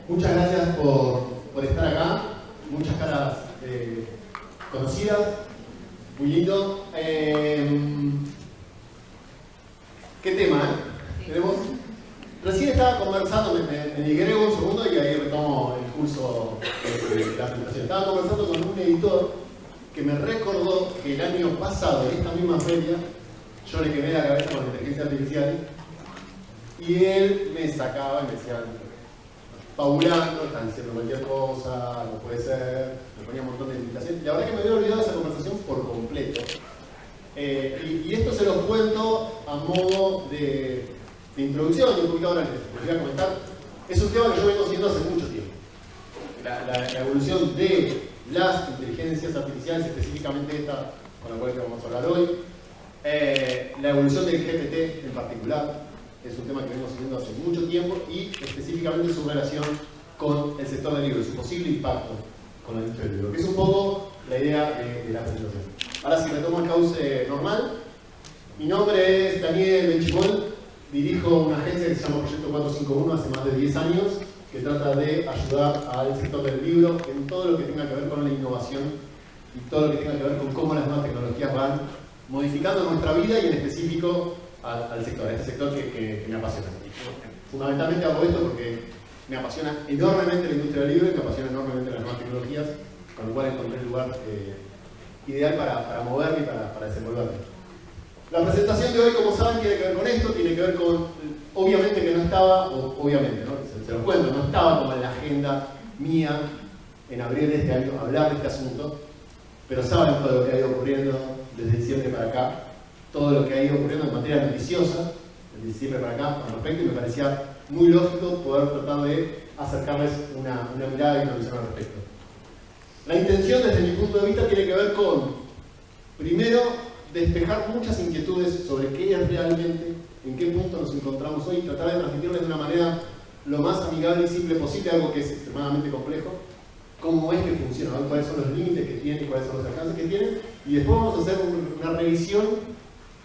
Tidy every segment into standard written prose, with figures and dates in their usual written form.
Muchas gracias por estar acá. Muchas caras conocidas. Muy lindo. ¿Qué tema? Tenemos... Recién estaba conversando, me digrego un segundo y ahí retomo el curso de la presentación. Estaba conversando con un editor que me recordó que el año pasado, en esta misma feria, yo le quemé la cabeza con la inteligencia artificial y él me sacaba y me decía, fabulando, están diciendo cualquier cosa, no puede ser, me ponía un montón de limitaciones. La verdad que me había olvidado de esa conversación por completo. Y esto se los cuento a modo de introducción y un poquito ahora les voy a comentar. Es un tema que yo vengo siguiendo hace mucho tiempo. La evolución de las inteligencias artificiales, específicamente esta con la cual vamos a hablar hoy. La evolución del GPT en particular. Es un tema que vengo siguiendo hace mucho tiempo y específicamente su relación con el sector del libro y su posible impacto con la industria del libro, que es un poco la idea de la presentación. Ahora sí, retomo el cauce normal. Mi nombre es Daniel Benchimol, dirijo una agencia que se llama Proyecto 451 hace más de 10 años, que trata de ayudar al sector del libro en todo lo que tenga que ver con la innovación y todo lo que tenga que ver con cómo las nuevas tecnologías van modificando nuestra vida y en específico al sector, a este sector que me apasiona. Fundamentalmente hago esto porque me apasiona enormemente la industria del libro y me apasiona enormemente las nuevas tecnologías, con lo cual encontré el lugar ideal para moverme y para desenvolverme. La presentación de hoy, como saben, tiene que ver con esto, tiene que ver con, obviamente que no estaba, obviamente, ¿no? Se los cuento, no estaba como en la agenda mía en abril de este año hablar de este asunto, pero saben todo lo que ha ido ocurriendo desde diciembre para acá, todo lo que ha ido ocurriendo en materia noticiosa, desde diciembre para acá, al respecto, y me parecía muy lógico poder tratar de acercarles una mirada y una visión al respecto. La intención, desde mi punto de vista, tiene que ver con, primero, despejar muchas inquietudes sobre qué es realmente, en qué punto nos encontramos hoy, y tratar de transmitirles de una manera lo más amigable y simple posible, algo que es extremadamente complejo, cómo es que funciona, ¿no? Cuáles son los límites que tiene, cuáles son los alcances que tiene, y después vamos a hacer una revisión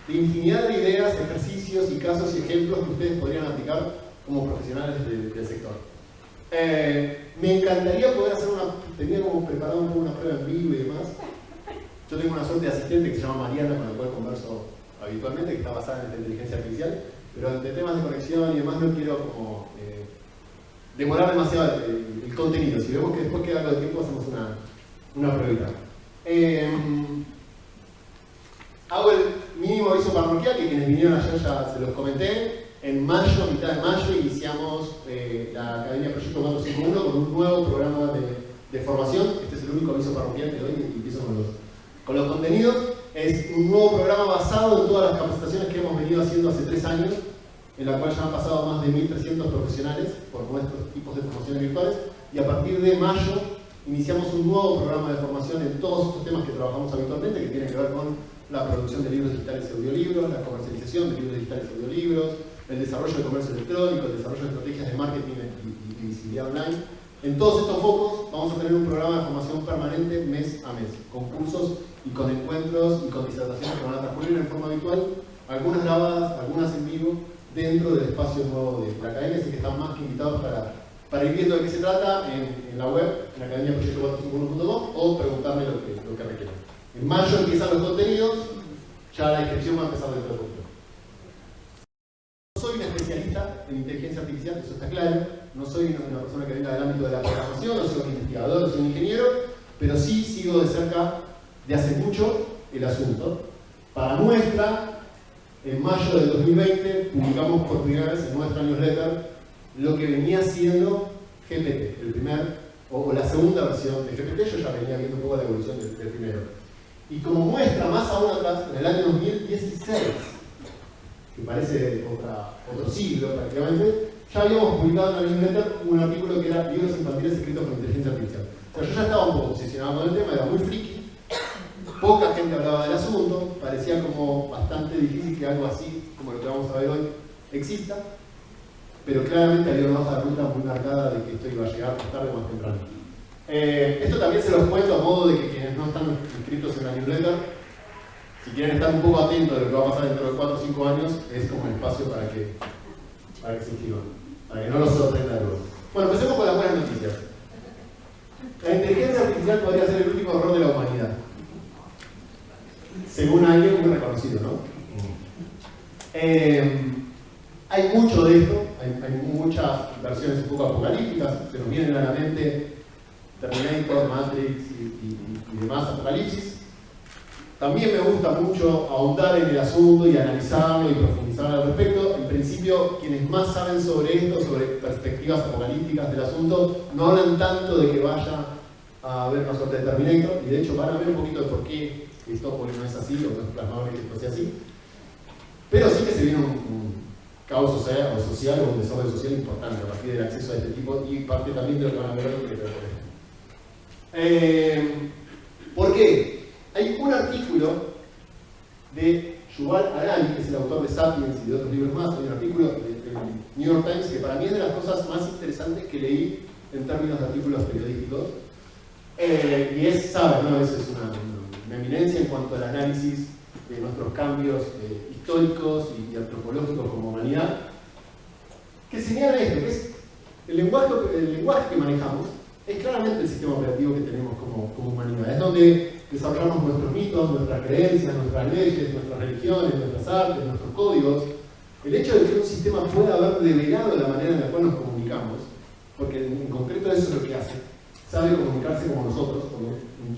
de infinidad de ideas, ejercicios y casos y ejemplos que ustedes podrían aplicar como profesionales del sector. Me encantaría poder hacer tenía como preparado una prueba en vivo y demás. Yo tengo una suerte de asistente que se llama Mariana, con la cual converso habitualmente, que está basada en esta inteligencia artificial, pero ante temas de conexión y demás no quiero como demorar demasiado el contenido. Si vemos que después queda algo de tiempo, hacemos una pruebita. Hago el mínimo aviso parroquial, que quienes vinieron ayer ya se los comenté. En mayo, a mitad de mayo, iniciamos la Academia Proyecto 451 con un nuevo programa de formación. Este es el único aviso parroquial que doy y empiezo con los contenidos. Es un nuevo programa basado en todas las capacitaciones que hemos venido haciendo hace 3 años, en la cual ya han pasado más de 1.300 profesionales por nuestros tipos de formaciones virtuales, y a partir de mayo iniciamos un nuevo programa de formación en todos estos temas que trabajamos habitualmente, que tienen que ver con la producción de libros digitales y audiolibros, la comercialización de libros digitales y audiolibros, el desarrollo de comercio electrónico, el desarrollo de estrategias de marketing y visibilidad online. En todos estos focos vamos a tener un programa de formación permanente mes a mes, con cursos y con encuentros y con disertaciones que van a transcurrir en forma habitual, algunas grabadas, algunas en vivo, dentro del espacio nuevo de la academia, así que están más que invitados para ir viendo de qué se trata en la web, en academiaproyecto451.com, o preguntarme lo que requieran. En mayo empiezan los contenidos, ya la inscripción va a empezar dentro de poco. No soy un especialista en inteligencia artificial, eso está claro. No soy una persona que venga del ámbito de la programación, no soy un investigador, no soy un ingeniero, pero sí sigo de cerca, de hace mucho, el asunto. Para muestra, en mayo del 2020 publicamos por primera vez en nuestra newsletter lo que venía siendo GPT, el primer, o la segunda versión de GPT. Yo ya venía viendo un poco la evolución del primero. Y como muestra más aún atrás, en el año 2016, que parece otro siglo prácticamente, ya habíamos publicado en la newsletter un artículo que era libros infantiles escritos con inteligencia artificial. O sea, yo ya estaba un poco obsesionado con el tema, era muy friki, poca gente hablaba del asunto, parecía como bastante difícil que algo así, como lo que vamos a ver hoy, exista, pero claramente había una hoja de ruta muy marcada de que esto iba a llegar más tarde o más temprano. Esto también se los cuento a modo de que quienes no están inscritos en la newsletter, si quieren estar un poco atentos de lo que va a pasar dentro de 4 o 5 años, es como el espacio para que se inscriban, para que no los sorprenda algo. Bueno, empecemos con las buenas muchas versiones un poco apocalípticas, se nos vienen a la mente Terminator, Matrix y demás apocalipsis. También me gusta mucho ahondar en el asunto y analizarlo y profundizar al respecto. En principio, quienes más saben sobre esto, sobre perspectivas apocalípticas del asunto, no hablan tanto de que vaya a ver una suerte de Terminator, y de hecho van a ver un poquito de por qué esto no es así, o no es plasmable que esto sea así. Pero sí que se viene un caos social o un desorden social importante a partir del acceso a este tipo, y parte también de lo que van a ver que ¿por qué? Hay un artículo de Yuval Harari, que es el autor de Sapiens y de otros libros más. Hay un artículo del New York Times que para mí es de las cosas más interesantes que leí en términos de artículos periodísticos. Y es, ¿sabes? ¿No? Es una eminencia en cuanto al análisis de nuestros cambios históricos y antropológicos como humanidad, que señala esto, que es el lenguaje que manejamos es claramente el sistema operativo que tenemos como humanidad. Es donde desarrollamos nuestros mitos, nuestras creencias, nuestras leyes, nuestras religiones, nuestras artes, nuestros códigos. El hecho de que un sistema pueda haber develado la manera en la cual nos comunicamos, porque en concreto eso es lo que hace, sabe comunicarse como nosotros,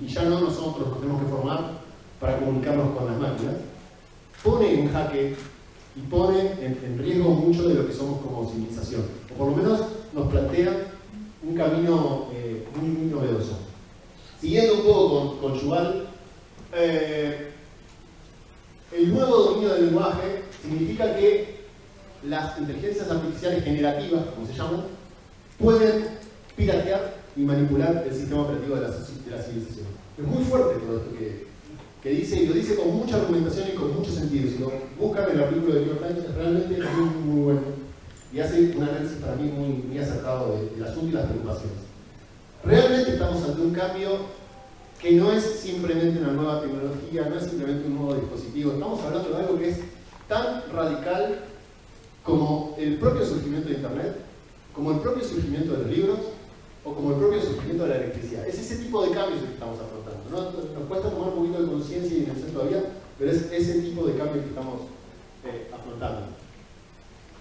y ya no nosotros nos tenemos que formar para comunicarnos con las máquinas, pone en jaque y pone en riesgo mucho de lo que somos como civilización, o por lo menos nos plantea un camino muy novedoso. Siguiendo un poco con Yuval, el nuevo dominio del lenguaje significa que las inteligencias artificiales generativas, como se llaman, pueden piratear y manipular el sistema operativo de la civilización. Es muy fuerte todo esto que dice, y lo dice con mucha argumentación y con mucho sentido. Si lo buscan en el artículo de New York Times, es realmente muy bueno. Y hace un análisis para mí muy acertado del asunto y las preocupaciones. Realmente estamos ante un cambio que no es simplemente una nueva tecnología, no es simplemente un nuevo dispositivo. Estamos hablando de algo que es tan radical como el propio surgimiento de Internet, como el propio surgimiento de los libros, o como el propio surgimiento de la electricidad. Es ese tipo de cambios que estamos afrontando, ¿no? Nos cuesta tomar un poquito de conciencia y dimensión todavía, pero es ese tipo de cambio que estamos afrontando.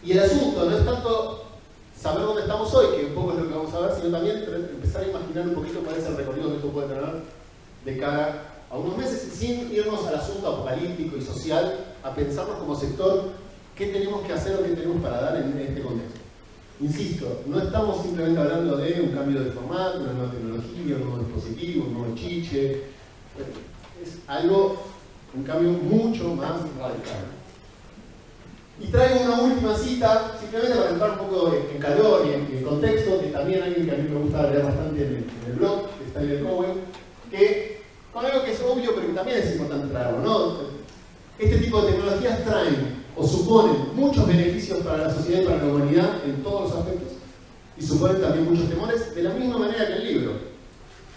Y el asunto no es tanto saber dónde estamos hoy, que un poco es lo que vamos a ver, sino también empezar a imaginar un poquito cuál es el recorrido que esto puede tener de cara a unos meses, sin irnos al asunto apocalíptico y social, a pensarnos como sector qué tenemos que hacer o qué tenemos para dar en este contexto. Insisto, no estamos simplemente hablando de un cambio de formato, una nueva tecnología, un nuevo dispositivo, un nuevo chiche. Es un cambio mucho más radical. Y traigo una última cita, simplemente para entrar un poco en calor y en contexto, que también alguien que a mí me gusta leer bastante en el blog, que está en el Cowen, que con algo que es obvio, pero que también es importante traerlo, ¿no? Este tipo de tecnologías traen o suponen muchos beneficios para la sociedad y para la humanidad en todos los aspectos, y suponen también muchos temores, de la misma manera que el libro.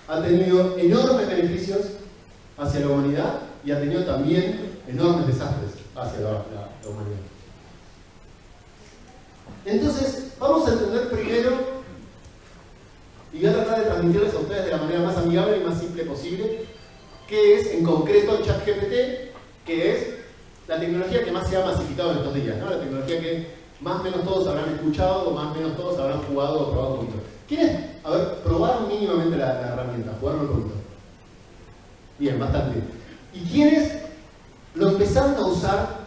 Ha tenido enormes beneficios hacia la humanidad y ha tenido también enormes desastres hacia la humanidad. Entonces, vamos a entender primero, y voy a tratar de transmitirles a ustedes de la manera más amigable y más simple posible, qué es en concreto el ChatGPT, que es la tecnología que más se ha masificado en estos días, ¿no? La tecnología que más o menos todos habrán escuchado, o más o menos todos habrán jugado o probado un poquito. ¿Quiénes, probaron mínimamente la herramienta? ¿Jugaron un poquito? Bien, bastante. ¿Y quiénes lo empezaron a usar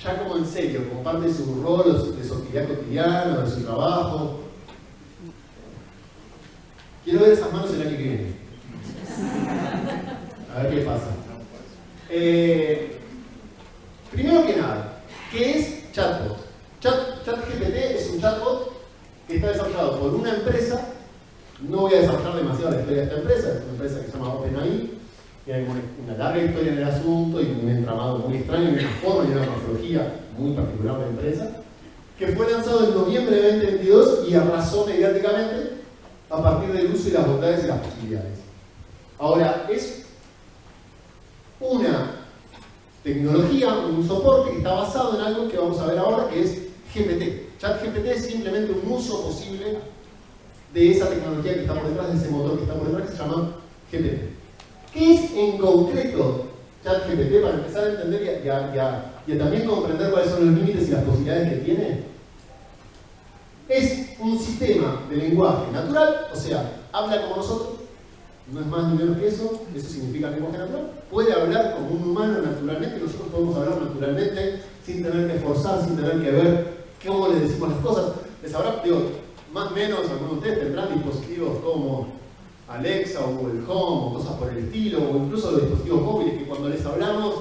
ya como en serio, como parte de su rol, de su actividad cotidiana, de su trabajo? Quiero ver esas manos el año que viene. A ver qué pasa. Primero que nada, ¿qué es chatbot? ChatGPT es un chatbot que está desarrollado por una empresa. No voy a desarrollar demasiado la historia de esta empresa, es una empresa que se llama OpenAI, que hay una larga historia en el asunto y un entramado muy extraño, y una forma y una morfología muy particular de la empresa, que fue lanzado en noviembre de 2022 y arrasó mediáticamente a partir del uso y las bondades y las posibilidades. Ahora, es una tecnología, un soporte que está basado en algo que vamos a ver ahora, que es GPT. ChatGPT es simplemente un uso posible de esa tecnología que está por detrás, de ese motor que está por detrás, que se llama GPT. ¿Qué es en concreto ChatGPT para empezar a entender y a también comprender cuáles son los límites y las posibilidades que tiene? Es un sistema de lenguaje natural, o sea, habla como nosotros, no es más ni menos que eso significa lenguaje natural. Puede hablar como un humano naturalmente, nosotros podemos hablar naturalmente, sin tener que esforzar, sin tener que ver cómo le decimos las cosas. Les habrá, digo, más o menos, algunos de ustedes tendrán dispositivos como Alexa o Google Home o cosas por el estilo, o incluso los dispositivos móviles que cuando les hablamos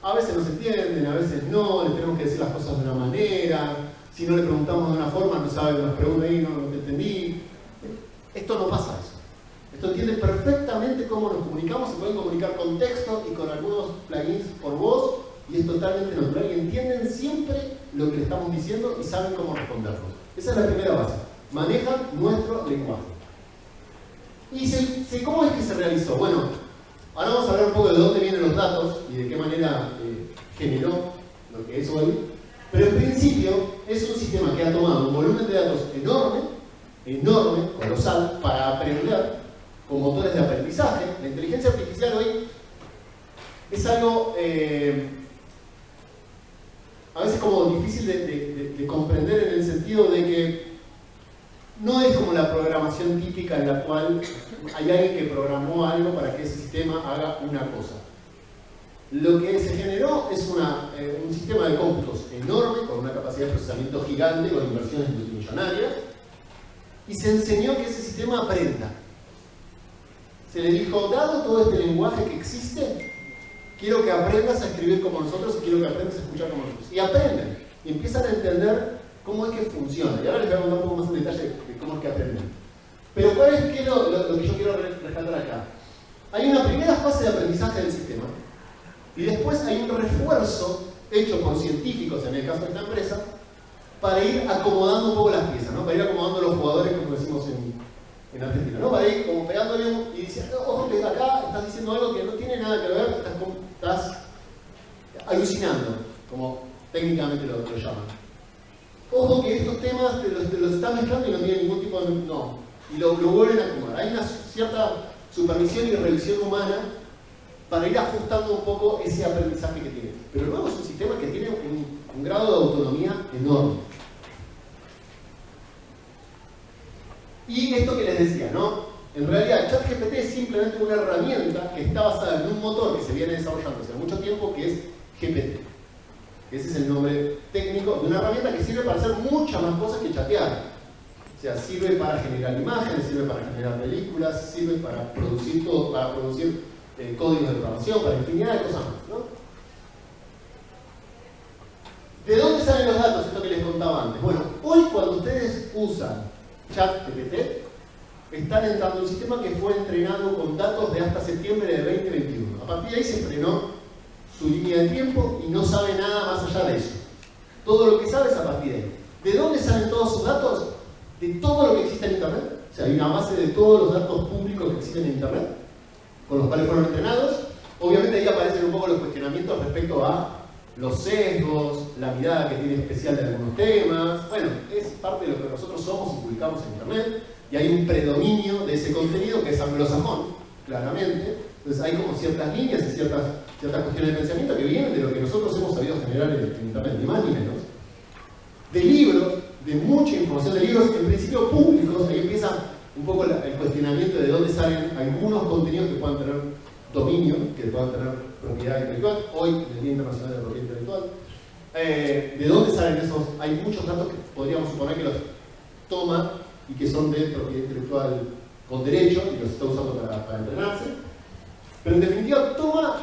a veces nos entienden, a veces no, les tenemos que decir las cosas de una manera, si no le preguntamos de una forma, no sabe, nos pregunta ahí, no te entendí. Esto no pasa eso. Esto entiende perfectamente cómo nos comunicamos, se pueden comunicar con texto y con algunos plugins por voz, y es totalmente natural, y entienden siempre lo que le estamos diciendo y saben cómo respondernos. Esa es la primera base. Manejan nuestro lenguaje. ¿Y cómo es que se realizó? Bueno, ahora vamos a hablar un poco de dónde vienen los datos y de qué manera generó lo que es hoy. Pero en principio es un sistema que ha tomado un volumen de datos enorme, colosal, para aprender con motores de aprendizaje. La inteligencia artificial hoy es algo a veces como difícil de comprender, en el sentido de que no es como la programación típica en la cual hay alguien que programó algo para que ese sistema haga una cosa. Lo que se generó es un sistema de cómputos enorme, con una capacidad de procesamiento gigante, con inversiones multimillonarias, y se enseñó que ese sistema aprenda. Se le dijo, dado todo este lenguaje que existe, quiero que aprendas a escribir como nosotros y quiero que aprendas a escuchar como nosotros. Y aprenden, y empiezan a entender cómo es que funciona. Y ahora les voy a contar un poco más en detalle de cómo es que aprenden. Pero ¿cuál es lo que yo quiero rescatar acá? Hay una primera fase de aprendizaje del sistema, y después hay un refuerzo hecho por científicos, en el caso de esta empresa, para ir acomodando un poco las piezas, ¿no? Para ir acomodando los jugadores, como decimos en Argentina, ¿no? Para ir como pegándole y diciendo, ojo que acá estás diciendo algo que no tiene nada que ver, estás alucinando, como técnicamente lo llaman. Ojo que estos temas te los estás mezclando y no tienen ningún tipo de... no, y lo vuelven a acomodar. Hay una cierta supervisión y revisión humana para ir ajustando un poco ese aprendizaje que tiene. Pero luego es un sistema que tiene un grado de autonomía enorme. Y esto que les decía, ¿no? En realidad, ChatGPT es simplemente una herramienta que está basada en un motor que se viene desarrollando hace mucho tiempo, que es GPT. Ese es el nombre técnico de una herramienta que sirve para hacer muchas más cosas que chatear. O sea, sirve para generar imágenes, sirve para generar películas, sirve para producir todo, para producir códigos de programación, para infinidad de cosas más, ¿no? ¿De dónde salen los datos? Esto que les contaba antes. Bueno, hoy cuando ustedes usan ChatGPT, están entrando en un sistema que fue entrenado con datos de hasta septiembre de 2021. A partir de ahí se frenó su línea de tiempo y no sabe nada más allá de eso. Todo lo que sabe es a partir de ahí. ¿De dónde salen todos sus datos? De todo lo que existe en Internet. O sea, hay una base de todos los datos públicos que existen en Internet, con los cuales fueron entrenados. Obviamente ahí aparecen un poco los cuestionamientos respecto a los sesgos, la mirada que tiene especial de algunos temas. Bueno, es parte de lo que nosotros somos y publicamos en Internet, y hay un predominio de ese contenido que es anglosajón, claramente. Entonces hay como ciertas líneas y ciertas cuestiones de pensamiento que vienen de lo que nosotros hemos sabido generar en Internet, ni más ni menos. De libros, de mucha información de libros, en principio públicos, ahí empieza un poco el cuestionamiento de dónde salen algunos contenidos que puedan tener dominio, que puedan tener propiedad intelectual, hoy en el Día Internacional de la Propiedad Intelectual. ¿De dónde salen esos? Hay muchos datos que podríamos suponer que los toma y que son de propiedad intelectual con derecho y los está usando para entrenarse. Pero en definitiva toma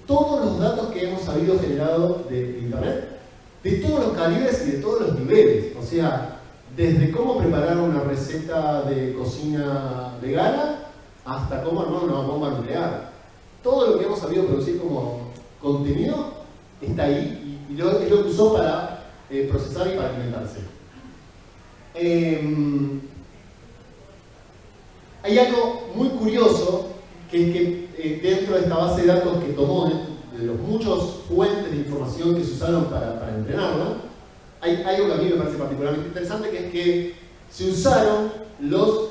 todos los datos que hemos sabido generado de Internet, de todos los calibres y de todos los niveles. O sea, desde cómo preparar una receta de cocina vegana hasta cómo armar una bomba nuclear. Todo lo que hemos sabido producir como contenido está ahí y es lo que usó para procesar y para alimentarse. Hay algo muy curioso, que es que dentro de esta base de datos que tomó, de los muchos fuentes de información que se usaron para entrenarla, hay algo que a mí me parece particularmente interesante, que es que se usaron los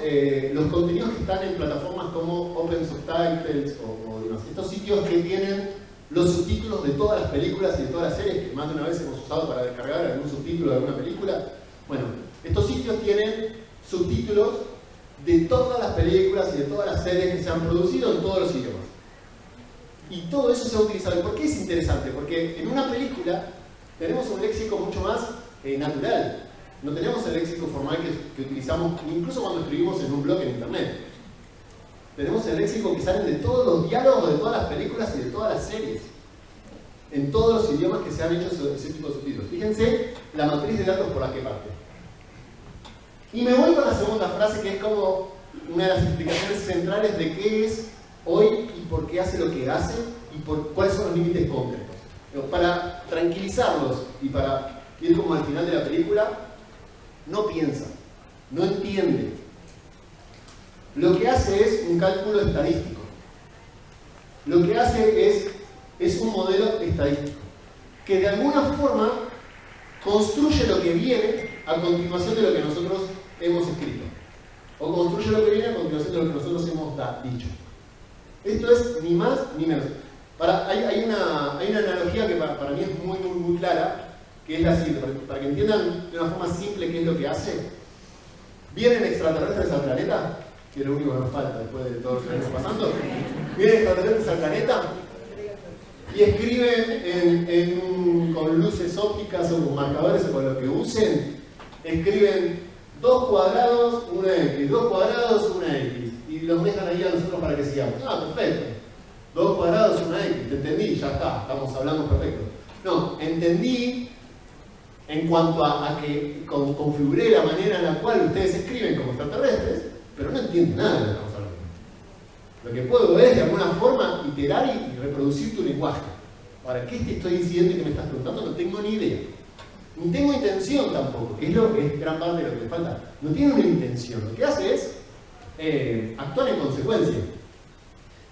contenidos que están en plataformas como Open Subtitles o demás. Estos sitios que tienen los subtítulos de todas las películas y de todas las series, que más de una vez hemos usado para descargar algún subtítulo de alguna película. Bueno, Estos sitios tienen subtítulos de todas las películas y de todas las series que se han producido en todos los idiomas. Y todo eso se ha utilizado. ¿Y por qué es interesante? Porque en una película tenemos un léxico mucho más natural. No tenemos el léxico formal que utilizamos incluso cuando escribimos en un blog en internet. Tenemos el léxico que sale de todos los diálogos de todas las películas y de todas las series. En todos los idiomas que se han hecho ese tipo de subtítulos. Fíjense la matriz de datos por la que parte. Y me voy con la segunda frase, que es como una de las explicaciones centrales de qué es hoy y por qué hace lo que hace y cuáles son los límites concretos. Pero para tranquilizarlos y para ir como al final de la película, no piensa, no entiende. Lo que hace es un cálculo estadístico. Lo que hace es un modelo estadístico que de alguna forma construye lo que viene a continuación de lo que nosotros hemos escrito, o construye lo que viene a continuación de lo que nosotros hemos dicho. Esto es ni más ni menos. Hay una analogía que para mí es muy clara, que es la siguiente, para que entiendan de una forma simple qué es lo que hace. Vienen extraterrestres al planeta, que es lo único que nos falta después de todo lo que está pasando. Vienen extraterrestres al planeta y escriben con luces ópticas o con marcadores o con lo que usen, escriben 2 cuadrados, una X, 2 cuadrados, una X, y los dejan ahí a nosotros para que sigamos. Ah, perfecto. 2 cuadrados, una X, te entendí, ya está, estamos hablando perfecto. No, entendí en cuanto a que configuré la manera en la cual ustedes escriben como extraterrestres, pero no entiendo nada de lo que estamos hablando. Lo que puedo ver es de alguna forma iterar y reproducir tu lenguaje. Ahora, ¿qué te estoy diciendo y qué me estás preguntando? No tengo ni idea. Ni tengo intención tampoco, que es gran parte de lo que le falta. No tiene una intención. Lo que hace es actuar en consecuencia.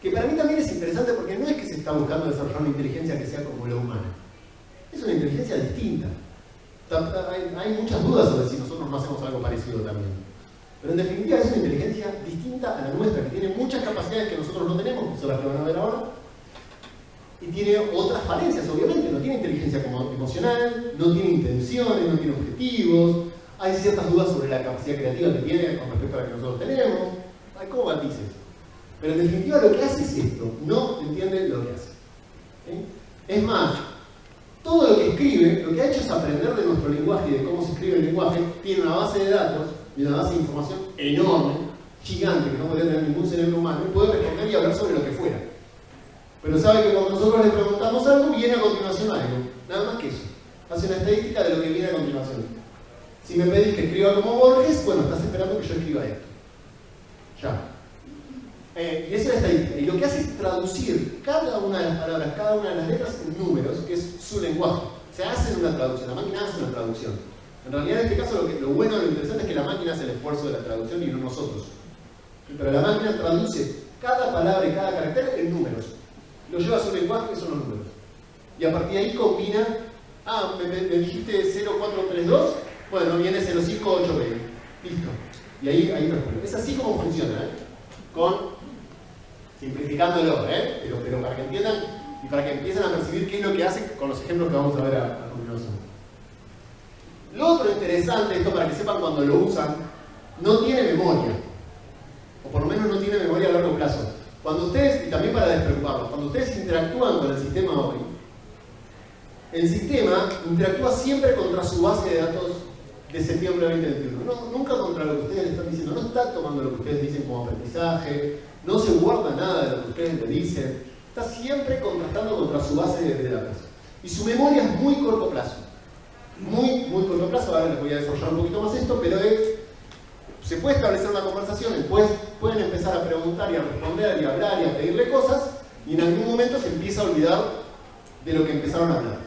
Que para mí también es interesante porque no es que se está buscando desarrollar una inteligencia que sea como la humana. Es una inteligencia distinta. Hay muchas dudas sobre si nosotros no hacemos algo parecido también. Pero en definitiva es una inteligencia distinta a la nuestra, que tiene muchas capacidades que nosotros no tenemos, que son las que van a ver ahora, y tiene otras falencias, obviamente. No tiene inteligencia como emocional, no tiene intenciones, no tiene objetivos, hay ciertas dudas sobre la capacidad creativa que tiene con respecto a la que nosotros tenemos, hay como matices. Pero en definitiva lo que hace es esto, no entiende lo que hace. ¿Sí? Es más, todo lo que escribe, lo que ha hecho es aprender de nuestro lenguaje y de cómo se escribe el lenguaje. Tiene una base de datos y una base de información enorme, gigante, que no podría tener ningún cerebro humano, y puede responder y hablar sobre lo que fuera. Pero sabe que cuando nosotros le preguntamos algo, viene a continuación algo. Nada más que eso. Hace una estadística de lo que viene a continuación. Si me pedís que escriba como Borges, bueno, estás esperando que yo escriba esto. Ya. Y esa es la estadística. Y lo que hace es traducir cada una de las palabras, cada una de las letras en números, que es su lenguaje. Se hace una traducción, la máquina hace una traducción. En realidad, en este caso, lo bueno, lo interesante es que la máquina hace el esfuerzo de la traducción y no nosotros. Pero la máquina traduce cada palabra y cada carácter en números. Lo lleva a su lenguaje, que son los números. Y a partir de ahí combina, me dijiste 0432, bueno, viene 0582. Listo. Y ahí responde. Es así como funciona, simplificándolo, pero para que entiendan y para que empiecen a percibir qué es lo que hace con los ejemplos que vamos a ver a continuación. Lo otro interesante, esto para que sepan cuando lo usan, no tiene memoria, o por lo menos no tiene memoria a largo plazo. Cuando ustedes, y también para despreocuparlos, cuando ustedes interactúan con el sistema hoy, el sistema interactúa siempre contra su base de datos de septiembre de 2021. Nunca contra lo que ustedes le están diciendo. No está tomando lo que ustedes dicen como aprendizaje, no se guarda nada de lo que ustedes le dicen. Está siempre contrastando contra su base de datos. Y su memoria es muy corto plazo. Muy corto plazo. Ahora les voy a desarrollar un poquito más esto, pero se puede establecer una conversación, después pueden empezar a preguntar y a responder y a hablar y a pedirle cosas, y en algún momento se empieza a olvidar de lo que empezaron a hablar.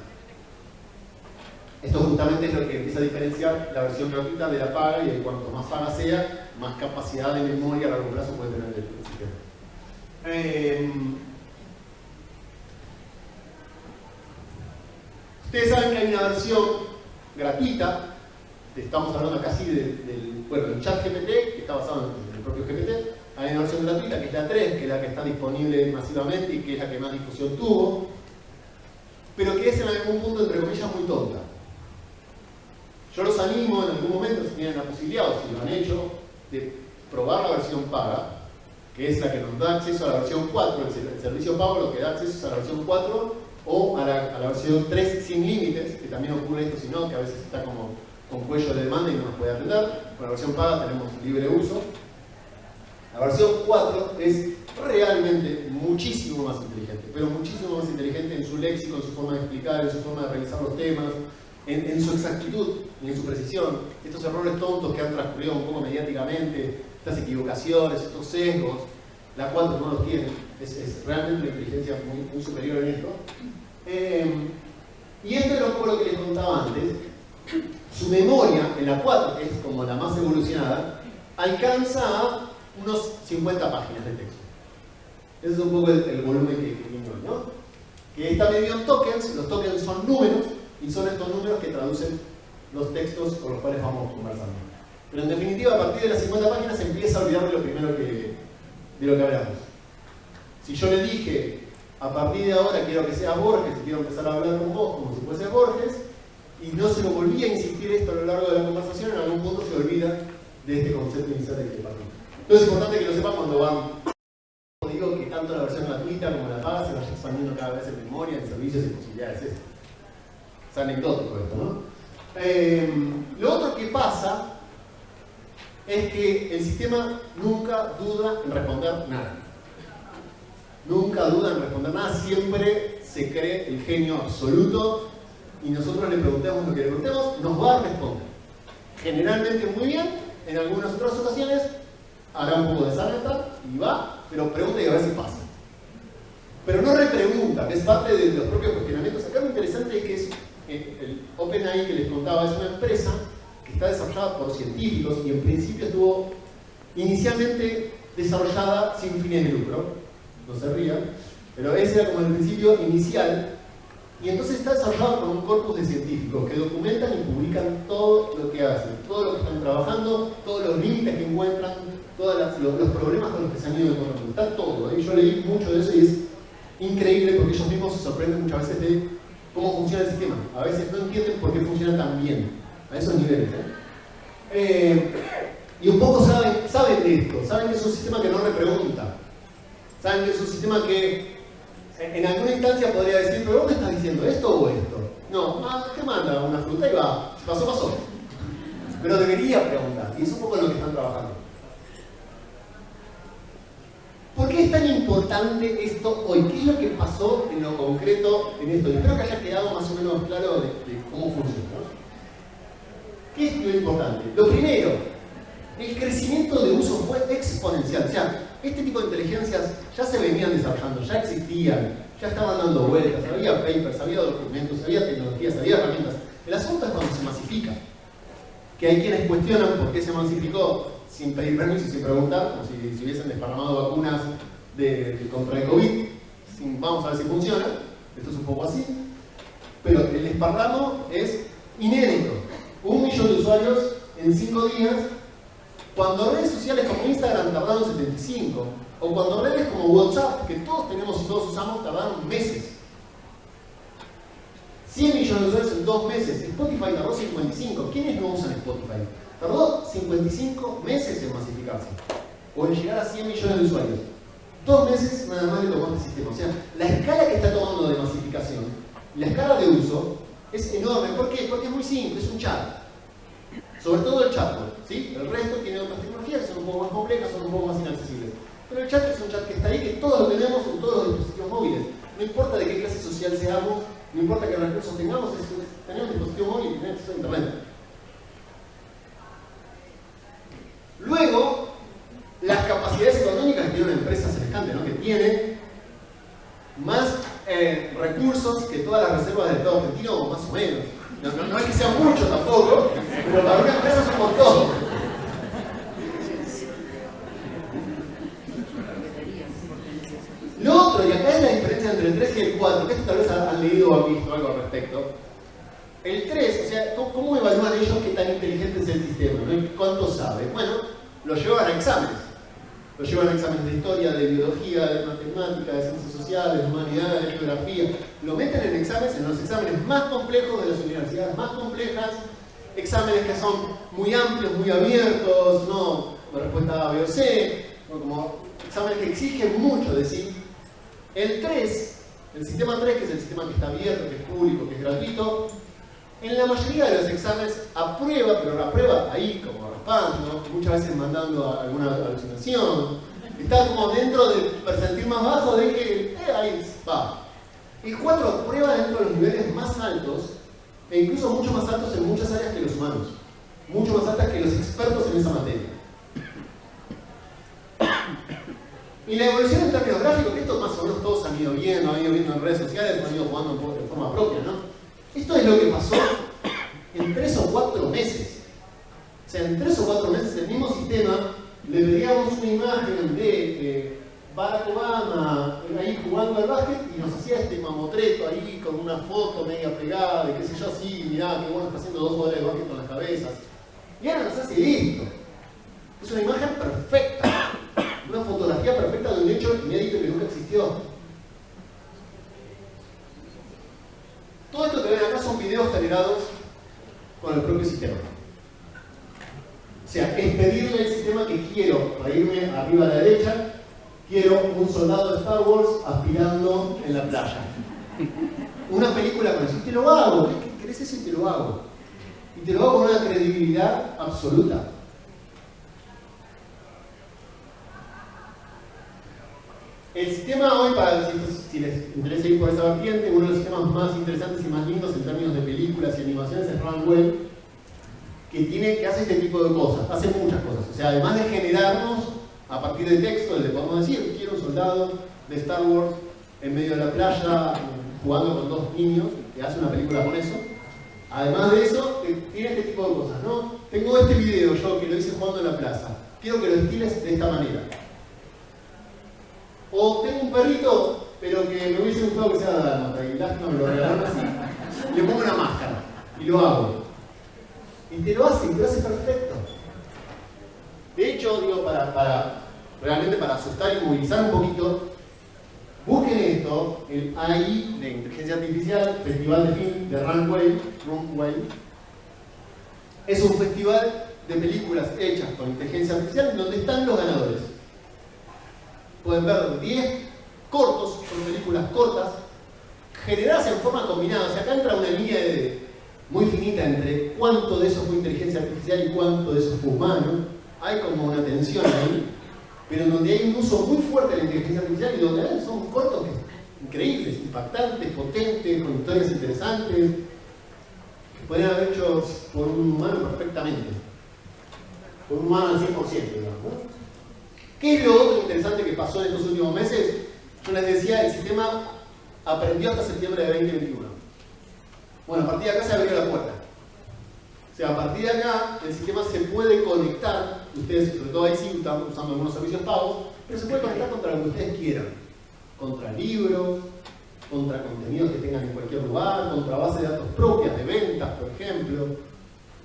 Esto justamente es lo que empieza a diferenciar la versión gratuita de la paga, y cuanto más paga sea, más capacidad de memoria a largo plazo puede tener el sistema. Ustedes saben que hay una versión gratuita, estamos hablando casi del chat GPT, que está basado en el propio GPT. Hay una versión gratuita que es la 3, que es la que está disponible masivamente y que es la que más difusión tuvo, pero que es en algún punto, entre comillas, muy tonta. Yo los animo en algún momento, si tienen la posibilidad o si lo han hecho, de probar la versión paga, que es la que nos da acceso a la versión 4, el servicio pago lo que da acceso es a la versión 4 o a la versión 3 sin límites, que también ocurre esto, si no, que a veces está como con cuello de demanda y no nos puede atender. Con la versión paga tenemos libre uso. La versión 4 es realmente muchísimo más inteligente, pero muchísimo más inteligente en su léxico, en su forma de explicar, en su forma de realizar los temas, en su exactitud y en su precisión. Estos errores tontos que han transcurrido un poco mediáticamente, estas equivocaciones, estos sesgos, la 4 no los tiene. Es realmente una inteligencia muy superior en esto. Y esto era un poco lo que les contaba antes. Su memoria, en la 4, que es como la más evolucionada, alcanza a unos 50 páginas de texto. Ese es un poco el volumen que tiene hoy, ¿no? Que está medido en tokens. Los tokens son números, y son estos números que traducen los textos con los cuales vamos conversando. Pero en definitiva, a partir de las 50 páginas se empieza a olvidar de lo primero de lo que hablamos. Si yo le dije, a partir de ahora quiero que seas Borges, y quiero empezar a hablar con vos como si fuese Borges, y no se lo volvía a insistir esto a lo largo de la conversación, en algún punto se olvida de este concepto inicial del que partimos. Entonces es importante que lo sepan cuando van. Digo que tanto la versión gratuita como la paga se vaya expandiendo cada vez en memoria, en servicios y posibilidades. Es anecdótico esto, ¿no? Lo otro que pasa es que el sistema nunca duda en responder nada. Nunca duda en responder nada, siempre se cree el genio absoluto y nosotros le preguntemos lo que le preguntemos, nos va a responder. Generalmente muy bien, en algunas otras ocasiones hará un poco de sarta y va, pero pregunta y a ver si pasa. Pero no repregunta, que es parte de los propios cuestionamientos. Acá lo interesante es que es el OpenAI que les contaba, es una empresa que está desarrollada por científicos y en principio estuvo inicialmente desarrollada sin fines de lucro, no se rían, pero ese era como el principio inicial, y entonces está desarrollado por un corpus de científicos que documentan y publican todo lo que hacen, todo lo que están trabajando, todos los límites que encuentran, todos los problemas con los que se han ido encontrando, está todo, ¿eh? Yo leí mucho de eso y es increíble porque ellos mismos se sorprenden muchas veces de cómo funciona el sistema. A veces no entienden por qué funciona tan bien, a esos niveles. Y un poco saben de esto, saben que es un sistema que no repregunta, saben que es un sistema que en alguna instancia podría decir, pero ¿vos me estás diciendo esto o esto? No, ¿qué manda? Una fruta y va, si pasó, pasó. Pero debería preguntar, y es un poco lo que están trabajando. ¿Por qué es tan importante esto hoy? ¿Qué es lo que pasó en lo concreto en esto? Y espero que haya quedado más o menos claro de cómo funciona, ¿no? ¿Qué es lo importante? Lo primero, el crecimiento de uso fue exponencial. O sea, este tipo de inteligencias ya se venían desarrollando, ya existían, ya estaban dando vueltas, había papers, había documentos, había tecnologías, había herramientas. El asunto es cuando se masifica. Que hay quienes cuestionan por qué se masificó sin pedir permiso y sin preguntar, como si hubiesen desparramado vacunas contra el COVID, vamos a ver si funciona, esto es un poco así, pero el desparramo es inédito. 1 millón de usuarios en 5 días, cuando redes sociales como Instagram tardaron 75, o cuando redes como WhatsApp, que todos tenemos y todos usamos, tardaron meses. 100 millones de usuarios en 2 meses, Spotify tardó 55, ¿quiénes no usan Spotify? Tardó 55 meses en masificarse, o en llegar a 100 millones de usuarios. 2 meses nada más le tomó este sistema. O sea, la escala que está tomando de masificación, la escala de uso, es enorme. ¿Por qué? Porque es muy simple, es un chat. Sobre todo el chatbot, ¿sí? El resto tiene otras tecnologías que son un poco más complejas, son un poco más inaccesibles. Pero el chat es un chat que está ahí, que todos lo tenemos en todos los dispositivos móviles. No importa de qué clase social seamos, no importa qué recursos tengamos, tenemos un dispositivo móvil y tenemos acceso a internet. Luego, las capacidades económicas que tiene una empresa semejante, ¿no? Que tiene más recursos que todas las reservas del Estado argentino, o más o menos. No es que sea mucho tampoco, pero para una empresa es un montón. Lo otro, y acá es la diferencia entre el 3 y el 4, que esto tal vez han leído o han visto algo al respecto. El 3, o sea, ¿cómo evalúan ellos qué tan inteligente es el sistema? ¿No? ¿Cuánto sabe? Bueno, lo llevan a exámenes. Lo llevan a exámenes de historia, de biología, de matemática, de ciencias sociales, de humanidades, de geografía. Lo meten en exámenes, en los exámenes más complejos de las universidades más complejas, exámenes que son muy amplios, muy abiertos, no como respuesta A, B o C, no como exámenes que exigen mucho de sí. El 3, el sistema 3, que es el sistema que está abierto, que es público, que es gratuito, en la mayoría de los exámenes aprueba, pero aprueba ahí como raspando, muchas veces mandando alguna alucinación. Está como dentro del percentil más bajo de que ahí va. El 4 aprueba dentro de los niveles más altos, e incluso mucho más altos en muchas áreas que los humanos. Mucho más altas que los expertos en esa materia. Y la evolución en términos gráficos, que esto más o menos todos han ido viendo en redes sociales, han ido jugando de forma propia, ¿no? Esto es lo que pasó en 3 o 4 meses. O sea, en 3 o 4 meses el mismo sistema le veíamos una imagen de Barack Obama ahí jugando al básquet y nos hacía este mamotreto ahí con una foto media pegada de qué sé yo, sí, mirá, qué bueno está haciendo 2 jugadores de básquet con las cabezas. Y ahora nos hace esto. Es una imagen perfecta. Una fotografía perfecta de un hecho inédito que nunca existió. Todo esto que ven acá son videos generados con el propio sistema. O sea, es pedirle al sistema que quiero, para irme arriba a la derecha, quiero un soldado de Star Wars aspirando en la playa. Una película con eso. Y te lo hago. ¿Qué querés eso? Y te lo hago. Y te lo hago con una credibilidad absoluta. El sistema hoy, si les interesa ir por esa vertiente, uno de los sistemas más interesantes y más lindos en términos de películas y animaciones es Runway, que hace este tipo de cosas, hace muchas cosas. O sea, además de generarnos a partir de texto, le podemos decir, quiero un soldado de Star Wars en medio de la playa jugando con 2 niños, que hace una película con eso. Además de eso, tiene este tipo de cosas, ¿no? Tengo este video yo que lo hice jugando en la plaza, quiero que lo estiles de esta manera. O tengo un perrito, pero que me hubiese gustado que sea dálmata, y lástima me lo regalaron así. Le pongo una máscara y lo hago. Y te lo hace perfecto. De hecho, digo, realmente para asustar y movilizar un poquito, busquen esto, el AI de Inteligencia Artificial, Festival de Film de Runway. Es un festival de películas hechas con inteligencia artificial en donde están los ganadores. Pueden ver 10 cortos, son películas cortas, generadas en forma combinada. O sea, acá entra una línea muy finita entre cuánto de eso fue inteligencia artificial y cuánto de eso fue humano. Hay como una tensión ahí, pero en donde hay un uso muy fuerte de la inteligencia artificial y donde son cortos increíbles, impactantes, potentes, con historias interesantes, que podrían haber hecho por un humano perfectamente. Por un humano al 100%, digamos, ¿no? ¿Qué es lo otro interesante que pasó en estos últimos meses? Yo les decía, el sistema aprendió hasta septiembre de 2021. Bueno, a partir de acá se abrió la puerta. O sea, a partir de acá, el sistema se puede conectar, ustedes, sobre todo ahí sí están usando algunos servicios pagos, pero se puede conectar contra lo que ustedes quieran. Contra libros, contra contenidos que tengan en cualquier lugar, contra bases de datos propias de ventas, por ejemplo,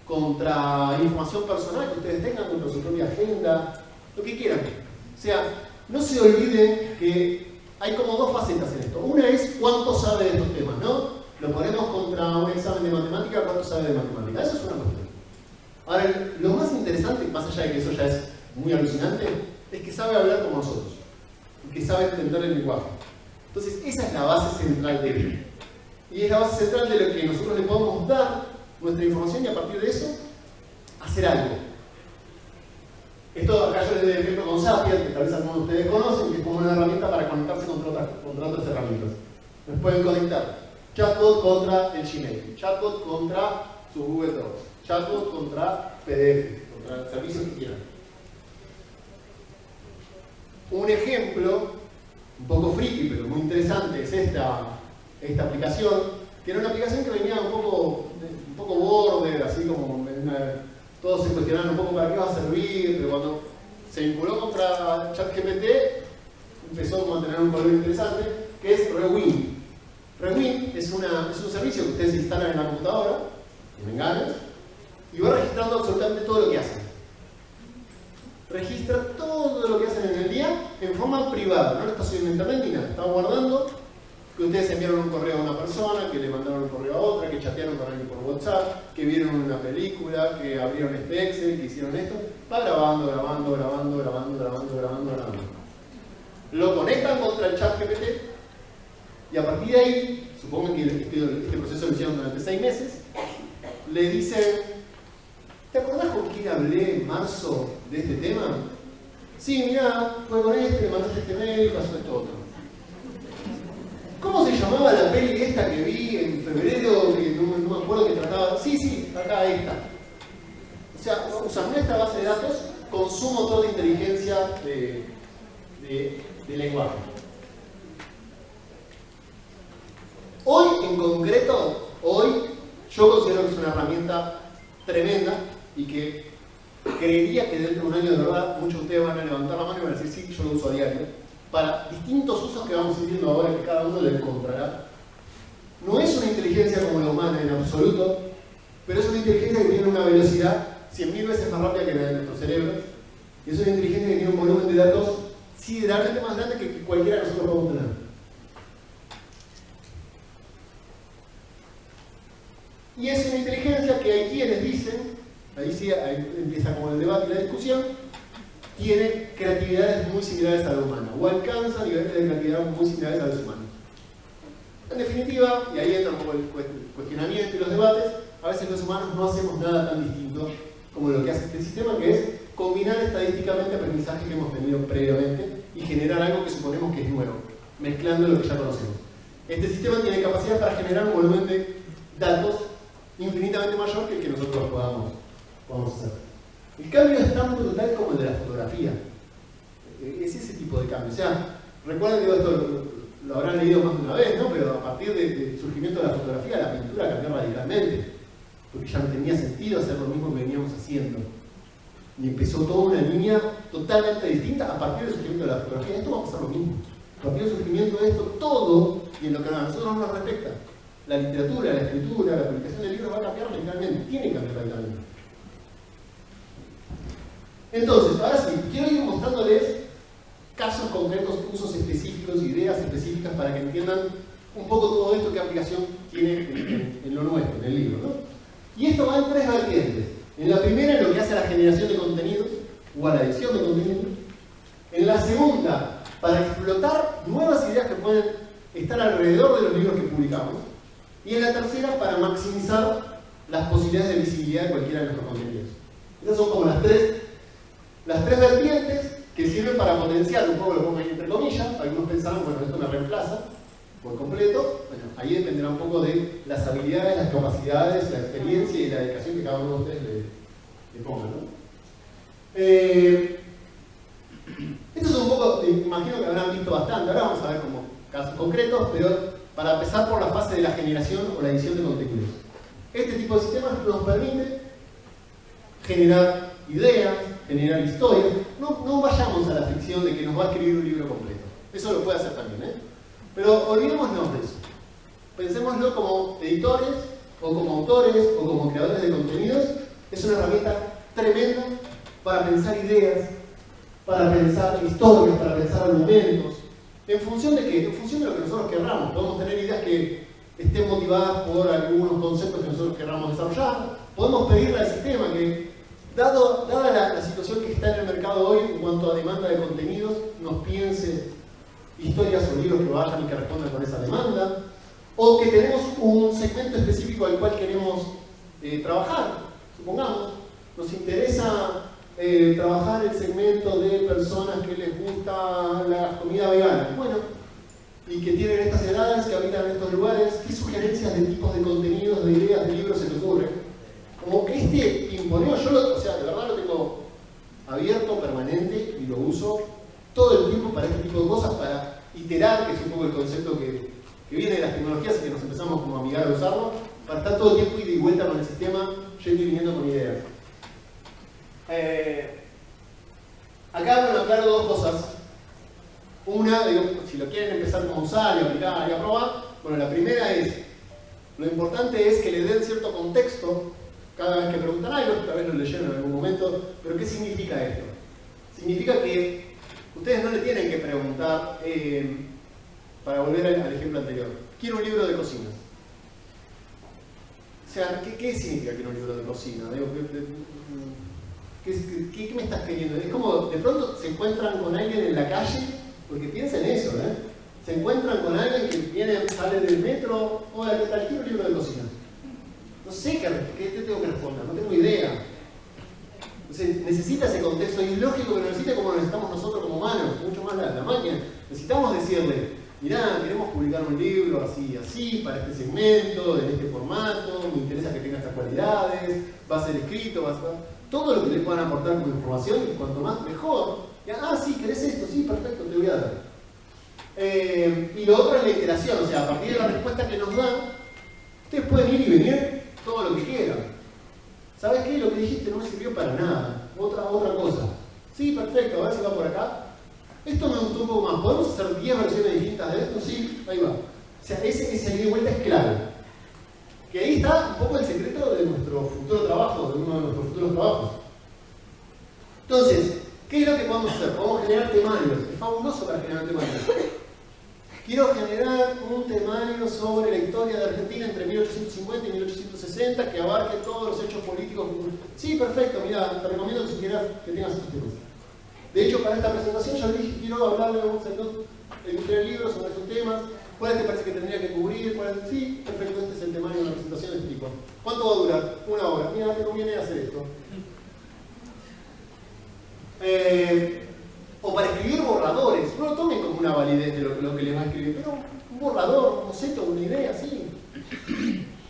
contra información personal que ustedes tengan, contra su propia agenda, lo que quieran. O sea, no se olviden que hay como 2 facetas en esto. Una es cuánto sabe de estos temas, ¿no? Lo ponemos contra un examen de matemática, cuánto sabe de matemática. Eso es una cuestión. Ahora, lo más interesante, más allá de que eso ya es muy alucinante, es que sabe hablar como nosotros. Y que sabe entender el lenguaje. Entonces, esa es la base central de él. Y es la base central de lo que nosotros le podemos dar nuestra información y a partir de eso, hacer algo. Esto acá yo les doy el ejemplo con Zapier, que tal vez algunos de ustedes conocen, que es como una herramienta para conectarse contra otras herramientas. Nos pueden conectar chatbot contra el Gmail, chatbot contra su Google Docs, chatbot contra PDF, contra servicios que quieran. Un ejemplo, un poco friki, pero muy interesante, es esta aplicación, que era una aplicación que venía un poco border, así como todos se cuestionaban un poco para qué va a servir, pero cuando se vinculó contra ChatGPT empezó a tener un color interesante, que es Rewind. Rewind es un servicio que ustedes instalan en la computadora, en Ganas, y va registrando absolutamente todo lo que hacen. Registra todo lo que hacen en el día en forma privada, no lo está subiendo a internet ni nada, está guardando que ustedes enviaron un correo a una persona, que le mandaron un correo a otra, que chatearon con alguien por WhatsApp, que vieron una película, que abrieron este Excel, que hicieron esto. Va grabando, grabando, grabando, grabando, grabando, grabando, grabando. Lo conectan contra el chat GPT y a partir de ahí, supongo que este proceso lo hicieron durante 6 meses, le dicen: ¿te acordás con quién hablé en marzo de este tema? Sí, mirá, fue con este, le mandaste este mail y pasó esto otro. ¿Cómo se llamaba la peli esta que vi en febrero, que no me acuerdo que trataba? Sí, acá está. O sea, usar nuestra base de datos con su motor de inteligencia de lenguaje. Hoy, en concreto, yo considero que es una herramienta tremenda y que creería que dentro de un año de verdad muchos de ustedes van a levantar la mano y van a decir: sí, yo lo uso a diario. Para distintos usos que vamos a ir viendo ahora, que cada uno le encontrará. No es una inteligencia como la humana en absoluto, pero es una inteligencia que tiene una velocidad 100.000 veces más rápida que la de nuestro cerebro. Y es una inteligencia que tiene un volumen de datos sideralmente más grande que cualquiera de nosotros podemos tener. Y es una inteligencia que hay quienes dicen, ahí empieza como el debate y la discusión, tiene creatividades muy similares a la humana, o alcanza niveles de creatividad muy similares a los humanos. En definitiva, y ahí entra un poco el cuestionamiento y los debates, a veces los humanos no hacemos nada tan distinto como lo que hace este sistema, que es combinar estadísticamente aprendizaje que hemos tenido previamente y generar algo que suponemos que es nuevo, mezclando lo que ya conocemos. Este sistema tiene capacidad para generar un volumen de datos infinitamente mayor que el que nosotros podamos hacer. El cambio es tan brutal como el de la fotografía. Es ese tipo de cambio. O sea, recuerden que esto lo habrán leído más de una vez, ¿no? Pero a partir del surgimiento de la fotografía, la pintura cambió radicalmente. Porque ya no tenía sentido hacer lo mismo que veníamos haciendo. Y empezó toda una línea totalmente distinta a partir del surgimiento de la fotografía. Esto va a pasar lo mismo. A partir del surgimiento de esto, todo, y en lo que a nosotros nos respecta, la literatura, la escritura, la publicación de libros va a cambiar radicalmente. Tiene que cambiar radicalmente. Entonces, ahora sí, quiero ir mostrándoles casos concretos, usos específicos, ideas específicas para que entiendan un poco todo esto, qué aplicación tiene en lo nuestro, en el libro, ¿no? Y esto va en 3 vertientes. En la primera, en lo que hace a la generación de contenidos, o a la edición de contenidos. En la segunda, para explotar nuevas ideas que pueden estar alrededor de los libros que publicamos. Y en la tercera, para maximizar las posibilidades de visibilidad de cualquiera de nuestros contenidos. Esas son como las tres vertientes que sirven para potenciar, un poco lo pongo ahí entre comillas. Algunos pensarán, bueno, esto me reemplaza por completo. Bueno, ahí dependerá un poco de las habilidades, las capacidades, la experiencia y la dedicación que cada uno de ustedes le ponga, ¿no? Esto es un poco, imagino que habrán visto bastante. Ahora vamos a ver como casos concretos, pero para empezar por la fase de la generación o la edición de contenidos. Este tipo de sistemas nos permite generar ideas, generar historias. No vayamos a la ficción de que nos va a escribir un libro completo. Eso lo puede hacer también, ¿eh? Pero olvidémonos de eso. Pensémoslo como editores, o como autores, o como creadores de contenidos. Es una herramienta tremenda para pensar ideas, para pensar historias, para pensar argumentos. ¿En función de qué? En función de lo que nosotros querramos. Podemos tener ideas que estén motivadas por algunos conceptos que nosotros querramos desarrollar. Podemos pedirle al sistema que, dada la situación que está en el mercado hoy en cuanto a demanda de contenidos, nos piense historias o libros que vayan y que respondan con esa demanda. O que tenemos un segmento específico al cual queremos trabajar. Supongamos, nos interesa trabajar el segmento de personas que les gusta la comida vegana. Bueno, y que tienen estas edades, que habitan en estos lugares, ¿qué sugerencias de tipos de contenidos, de ideas, de libros se les ocurren? Como que este imponió, o sea, de verdad lo tengo abierto, permanente, y lo uso todo el tiempo para este tipo de cosas, para iterar, que es un poco el concepto que viene de las tecnologías y que nos empezamos como a amigar a usarlo, para estar todo el tiempo ida y vuelta con el sistema, yendo y viniendo con ideas. Acá, bueno, aclaro 2 cosas. Una, digo, si lo quieren empezar como a usar y aplicar y a probar, bueno, la primera es, lo importante es que le den cierto contexto cada vez que preguntan algo, tal vez lo leyeron en algún momento, pero ¿qué significa esto? Significa que ustedes no le tienen que preguntar, para volver al ejemplo anterior. Quiero un libro de cocina. O sea, ¿qué significa quiero un libro de cocina? ¿Qué me estás queriendo? Es como, de pronto se encuentran con alguien en la calle, porque piensa en eso, ¿eh? Se encuentran con alguien que sale del metro, hola, ¿qué tal? Quiero un libro de cocina. No sé qué te tengo que responder, no tengo idea. Entonces, necesita ese contexto, y es lógico que lo necesite como lo necesitamos nosotros como humanos, mucho más la máquina. Necesitamos decirle, mirá, queremos publicar un libro así, para este segmento, en este formato, me interesa que tenga estas cualidades, va a ser escrito, todo lo que le puedan aportar como información, y cuanto más mejor. Sí, ¿querés esto? Sí, perfecto, te voy a dar. Y lo otro es la iteración, o sea, a partir de la respuesta que nos dan, ustedes pueden ir y venir todo lo que quieran. ¿Sabes qué? Lo que dijiste no me sirvió para nada. Otra cosa. Sí, perfecto, a ver si va por acá. Esto me gustó un poco más. ¿Podemos hacer 10 versiones distintas de esto? Sí, ahí va. O sea, ese ida y vuelta es clave. Que ahí está un poco el secreto de nuestro futuro trabajo, de uno de nuestros futuros trabajos. Entonces, ¿qué es lo que podemos hacer? Podemos generar temarios. Es fabuloso para generar temarios. Quiero generar un temario sobre la historia de Argentina entre 1850 y 1860 que abarque todos los hechos políticos. Sí, perfecto, mira, te recomiendo que si quieras que tengas estos temas. De hecho, para esta presentación yo le dije, quiero hablarle a un sector de libros sobre estos temas. ¿Cuál te parece que tendría que cubrir? Sí, perfecto, este es el temario de una presentación de este tipo. ¿Cuánto va a durar? 1 hora. Mira, te conviene hacer esto. O para escribir borradores, no lo tomen como una validez de lo que les va a escribir, pero un borrador, un boceto, una idea, sí.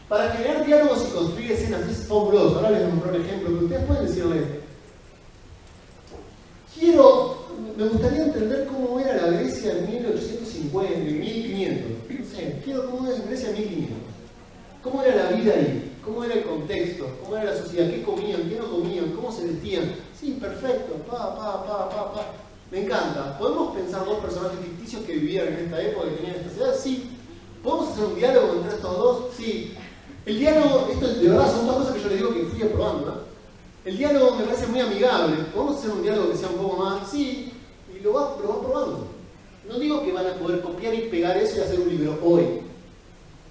Para generar diálogos y construir escenas es fabuloso. Ahora les voy a un ejemplo, que ustedes pueden decirle, me gustaría entender cómo era la Grecia en 1850, en 1500. No sé, quiero cómo era la Grecia en 1500. ¿Cómo era la vida ahí? ¿Cómo era el contexto? ¿Cómo era la sociedad? ¿Qué comían? ¿Qué no comían? ¿Cómo se vestían? Sí, perfecto. Me encanta. ¿Podemos pensar 2 personajes ficticios que vivían en esta época, que tenían esta ciudad? Sí. ¿Podemos hacer un diálogo entre estos dos? Sí. El diálogo, esto de verdad son 2 cosas que yo les digo que fui aprobando, ¿no? El diálogo me parece muy amigable. ¿Podemos hacer un diálogo que sea un poco más? Sí. Y lo va probando. No digo que van a poder copiar y pegar eso y hacer un libro hoy.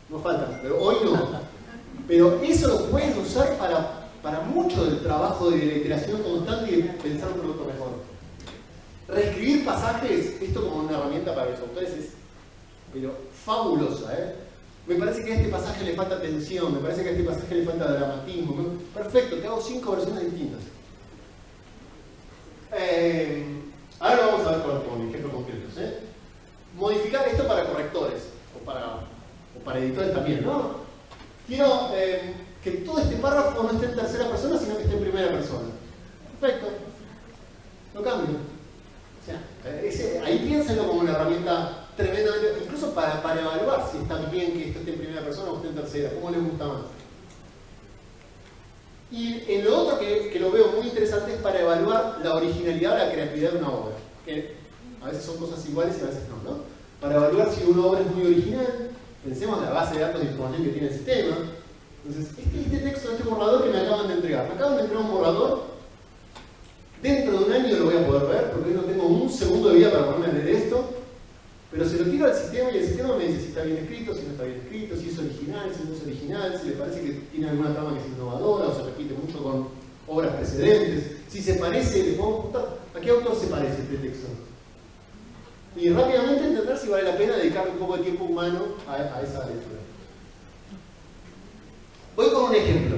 No falta, pero hoy no. Pero eso lo pueden usar para mucho del trabajo de la iteración constante y de pensar un producto mejor. Reescribir pasajes, esto como una herramienta para los autores es fabulosa, ¿eh? Me parece que a este pasaje le falta tensión, me parece que a este pasaje le falta dramatismo. Perfecto, te hago 5 versiones distintas. Ahora lo vamos a ver con ejemplos concretos, ¿eh? Modificar esto para correctores, o para editores también, ¿no? Quiero que todo este párrafo no esté en tercera persona, sino que esté en primera persona. Perfecto. Lo cambio. O sea, ahí piénsenlo como una herramienta tremendamente, incluso para evaluar si está bien que esto esté en primera persona o esté en tercera, cómo les gusta más. Y en lo otro que lo veo muy interesante es para evaluar la originalidad o la creatividad de una obra. Que a veces son cosas iguales y a veces no, ¿no? Para evaluar si una obra es muy original, pensemos en la base de datos de información que tiene el sistema. Entonces, este texto, este borrador que me acaban de entregar. Me acaban de entregar un borrador. Dentro de un año lo voy a poder ver, porque hoy no tengo un segundo de vida para ponerme a leer esto. Pero se lo tiro al sistema y el sistema me dice si está bien escrito, si no está bien escrito, si es original, si no es original, si le parece que tiene alguna trama que es innovadora o se repite mucho con obras precedentes. Si se parece, le podemos preguntar, ¿a qué autor se parece este texto? Y rápidamente entender si vale la pena dedicarle un poco de tiempo humano a esa lectura. Voy con un ejemplo,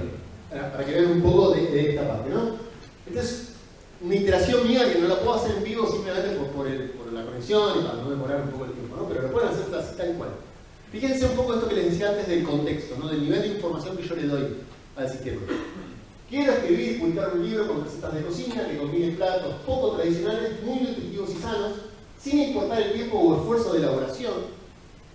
para que vean un poco de esta parte, ¿no? Esta es una iteración mía que no la puedo hacer en vivo simplemente por la conexión y para no demorar un poco el tiempo, ¿no? Pero lo pueden hacer así tal cual. Fíjense un poco esto que les decía antes del contexto, ¿no? Del nivel de información que yo le doy al sistema. Quiero escribir y publicar un libro con recetas de cocina que combine platos poco tradicionales, muy nutritivos y sanos, sin importar el tiempo o esfuerzo de elaboración,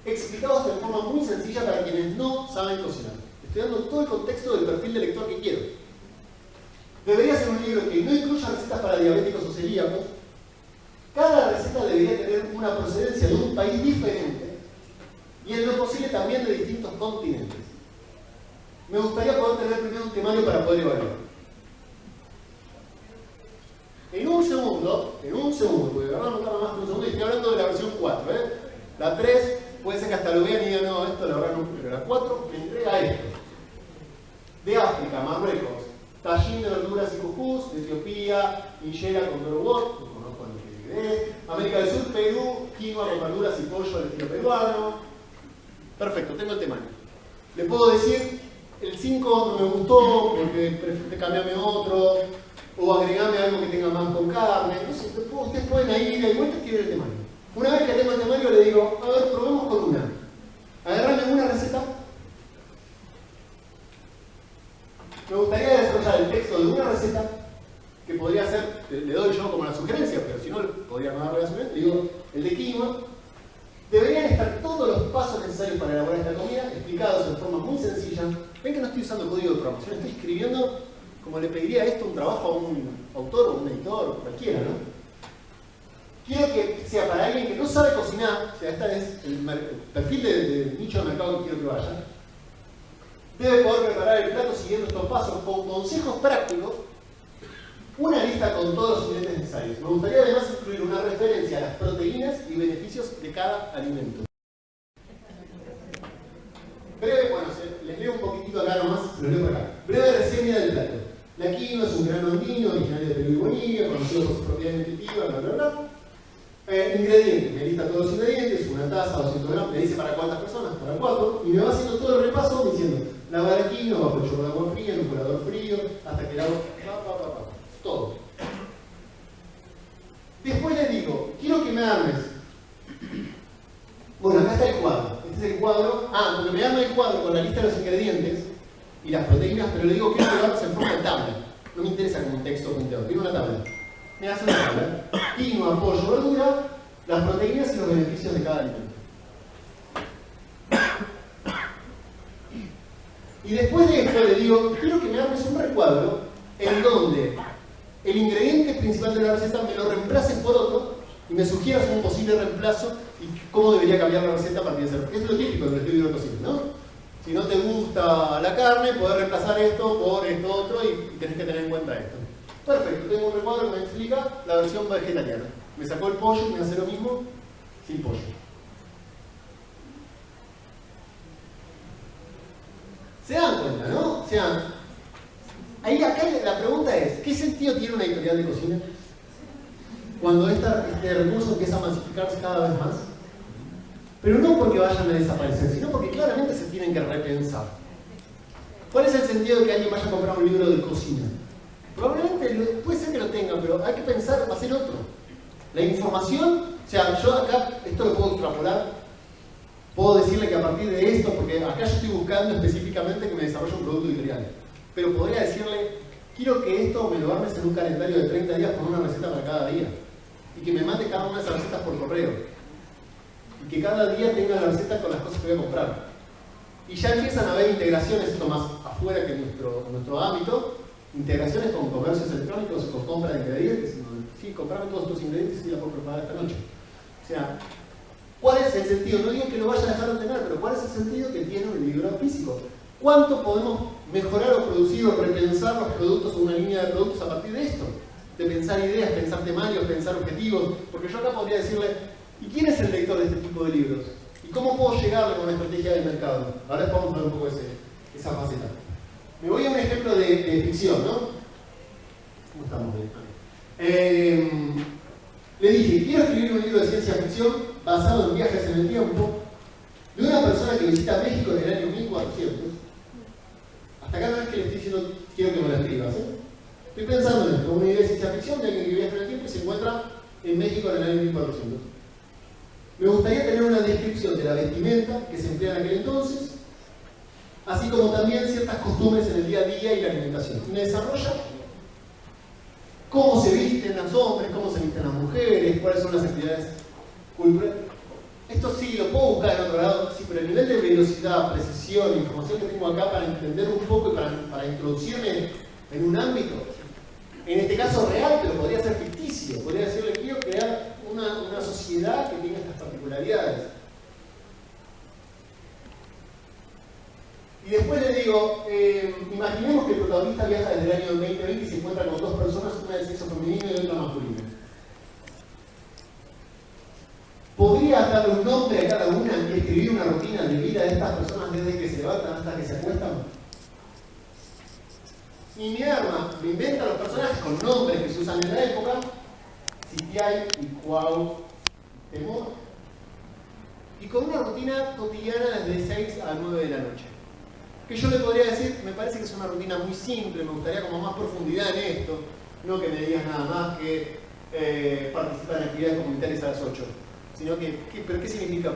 explicados de forma muy sencilla para quienes no saben cocinar. Estoy dando todo el contexto del perfil de lector que quiero. Debería ser un libro que no incluya recetas para diabéticos o celíacos. Cada receta debería tener una procedencia de un país diferente y en lo posible también de distintos continentes. Me gustaría poder tener primero un temario para poder evaluar. En un segundo, porque ahora no tarda más que un segundo, y estoy hablando de la versión 4, La 3 puede ser que hasta lo vean y digan, no, esto la verdad no, pero la 4 me entrega esto. De África, Marruecos, tajín de verduras y cuscús, de Etiopía, injera con bergot, no conozco lo que es. América del Sur, Perú, quinoa con verduras y pollo del estilo peruano. Perfecto, tengo el temaño. Le puedo decir, el 5 no me gustó porque prefiero cambiarme otro, o agregarme algo que tenga más con carne. Entonces, ustedes pueden ahí ir y vuelta y el temaño. Una vez que tengo el temaño, le digo, a ver, probemos con una. Agarrame una receta. Me gustaría desarrollar el texto de una receta que podría ser, le doy yo como la sugerencia, pero si no, podría no darle la sugerencia, le digo, el de quinoa. Deberían estar todos los pasos necesarios para elaborar esta comida explicados en forma muy sencilla. Ven que no estoy usando código de programación, estoy escribiendo como le pediría esto un trabajo a un autor o un editor, cualquiera, ¿no? Quiero que sea para alguien que no sabe cocinar, o sea, este es el perfil del nicho de mercado que quiero que vaya. Debe poder preparar el plato siguiendo estos pasos con consejos prácticos, una lista con todos los ingredientes necesarios. Me gustaría además incluir una referencia a las proteínas y beneficios de cada alimento. Breve, bueno, les leo un poquitito acá nomás, lo leo por acá. Breve reseña del plato. La quinoa es un grano andino, originario de Perú y Bolivia, conocido por su propiedad nutritiva, bla bla bla. Ingredientes, me lista todos los ingredientes, una taza, 200 gramos, me dice para cuántas personas, para 4, y me va haciendo todo el repaso diciendo, lavar la quinoa bajo el chorro de agua fría, en un colador frío, hasta que el agua, todo. Después le digo, quiero que me armes. Bueno, acá está el cuadro. Este es el cuadro. Porque me arma el cuadro con la lista de los ingredientes y las proteínas, pero le digo quiero que lo hagas en forma de tabla. No me interesa como un texto punteado, quiero una tabla. Me hace una tabla. Quinoa, pollo, verdura, las proteínas y los beneficios de cada alimento. Y después de esto le digo, quiero que me armes un recuadro en donde el ingrediente principal de la receta me lo reemplace por otro y me sugieras un posible reemplazo y cómo debería cambiar la receta para que sea. Porque es lo típico del estudio de cocina, ¿no? Si no te gusta la carne, podés reemplazar esto por esto otro y tenés que tener en cuenta esto. Perfecto, tengo un recuadro que me explica la versión vegetariana. Me sacó el pollo y me hace lo mismo sin pollo. ¿Se dan cuenta, no? O sea, acá la pregunta es, ¿qué sentido tiene una editorial de cocina cuando este recurso empieza a masificarse cada vez más? Pero no porque vayan a desaparecer, sino porque claramente se tienen que repensar. ¿Cuál es el sentido de que alguien vaya a comprar un libro de cocina? Probablemente puede ser que lo tenga, pero hay que pensar, va a ser otro. La información, o sea, yo acá, esto lo puedo extrapolar, puedo decirle que a partir de esto, porque acá yo estoy buscando específicamente que me desarrolle un producto editorial, pero podría decirle, quiero que esto me lo armes en un calendario de 30 días con una receta para cada día, y que me mande cada una de esas recetas por correo, y que cada día tenga la receta con las cosas que voy a comprar. Y ya empiezan a haber integraciones, esto más afuera que nuestro ámbito, integraciones con comercios electrónicos, con compra de ingredientes. Sí, comprame todos estos ingredientes y la puedo preparar esta noche. O sea, ¿cuál es el sentido? No digo que lo vaya a dejar de tener, pero ¿cuál es el sentido que tiene un libro físico? ¿Cuánto podemos mejorar o producir o repensar los productos o una línea de productos a partir de esto? De pensar ideas, pensar temarios, pensar objetivos. Porque yo acá podría decirle, ¿y quién es el lector de este tipo de libros? ¿Y cómo puedo llegarle con la estrategia del mercado? Ahora vamos a ver un poco esa faceta. Me voy a un ejemplo de ficción, ¿no? ¿Cómo estamos? Le dije, quiero escribir un libro de ciencia ficción basado en viajes en el tiempo de una persona que visita México en el año 1400. Hasta acá no es que le estoy diciendo, quiero que me lo escribas, ¿eh? Estoy pensando en esto, una idea de ciencia ficción de alguien que viaja en el tiempo y se encuentra en México en el año 1400. Me gustaría tener una descripción de la vestimenta que se emplea en aquel entonces, así como también ciertas costumbres en el día a día y la alimentación. Y me desarrolla cómo se visten los hombres, cómo se visten las mujeres, cuáles son las actividades culturales. Esto sí, lo puedo buscar en otro lado, sí, pero el nivel de velocidad, precisión, información que tengo acá para entender un poco y para introducirme en un ámbito, en este caso real, pero podría ser ficticio. Podría decirle, quiero crear una sociedad que tenga estas particularidades. Y después le digo, imaginemos que el protagonista viaja desde el año 2020 y se encuentra con dos personas, una de sexo femenino y otra masculina. Podría podrías darle un nombre a cada una y escribir una rutina de vida de estas personas desde que se levantan hasta que se acuestan? Y me inventa los personajes con nombres que se usan en la época: Sitiai, Iquau, Temor. Y con una rutina cotidiana desde 6 a 9 de la noche. Que yo le podría decir, me parece que es una rutina muy simple, me gustaría como más profundidad en esto, no que me digas nada más que participar en actividades comunitarias a las 8, sino que, ¿pero qué significa?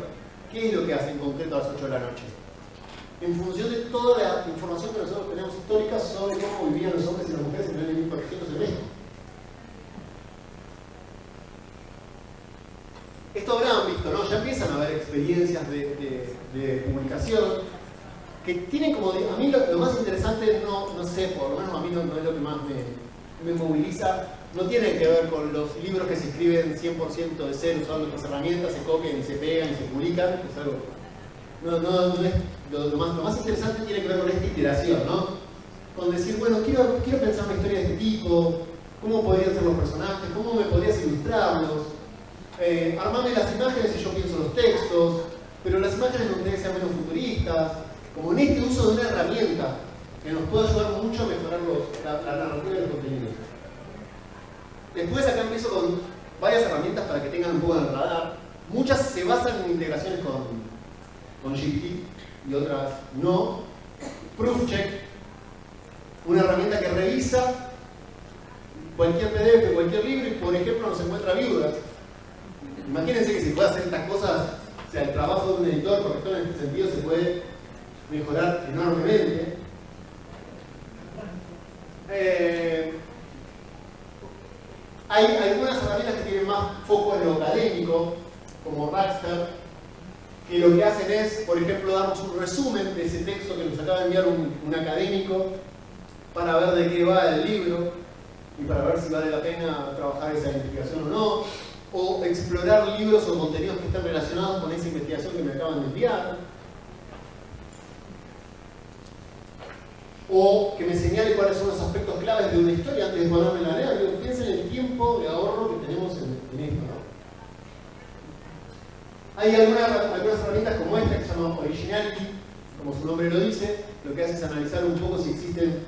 ¿Qué es lo que hace en concreto a las 8 de la noche? En función de toda la información que nosotros tenemos histórica sobre cómo vivían los hombres y las mujeres en el año 1400 en México. Esto habrán visto, ¿no? Ya empiezan a haber experiencias de comunicación que tienen como... A mí lo más interesante, no sé, por lo menos a mí no es lo que más me moviliza, no tiene que ver con los libros que se escriben 100% de cero, usando estas herramientas, se copian y se pegan y se publican, es algo... No es, lo más interesante tiene que ver con esta iteración, ¿no? Con decir, bueno, quiero pensar una historia de este tipo, cómo podrían ser los personajes, cómo me podrías ilustrarlos, armame las imágenes y yo pienso los textos, pero las imágenes donde sean menos futuristas, como en este uso de una herramienta que nos puede ayudar mucho a mejorar la narrativa y los contenidos. Después acá empiezo con varias herramientas para que tengan un poco de radar. Muchas se basan en integraciones con GPT y otras no. Proofcheck, una herramienta que revisa cualquier PDF, cualquier libro y, por ejemplo, nos encuentra viudas. Imagínense que si puede hacer estas cosas, o sea, el trabajo de un editor, corrector en este sentido, se puede mejorar enormemente. Hay algunas herramientas que tienen más foco en lo académico, como Rackstar, que lo que hacen es, por ejemplo, darnos un resumen de ese texto que nos acaba de enviar un académico para ver de qué va el libro y para ver si vale la pena trabajar esa investigación o no, o explorar libros o contenidos que están relacionados con esa investigación que me acaban de enviar, o que me señale cuáles son los aspectos claves de una historia antes de ponerme la leer. Piensen en el tiempo de ahorro que tenemos en esto, ¿no? Hay algunas herramientas como esta que se llama Originality, como su nombre lo dice, lo que hace es analizar un poco si existen,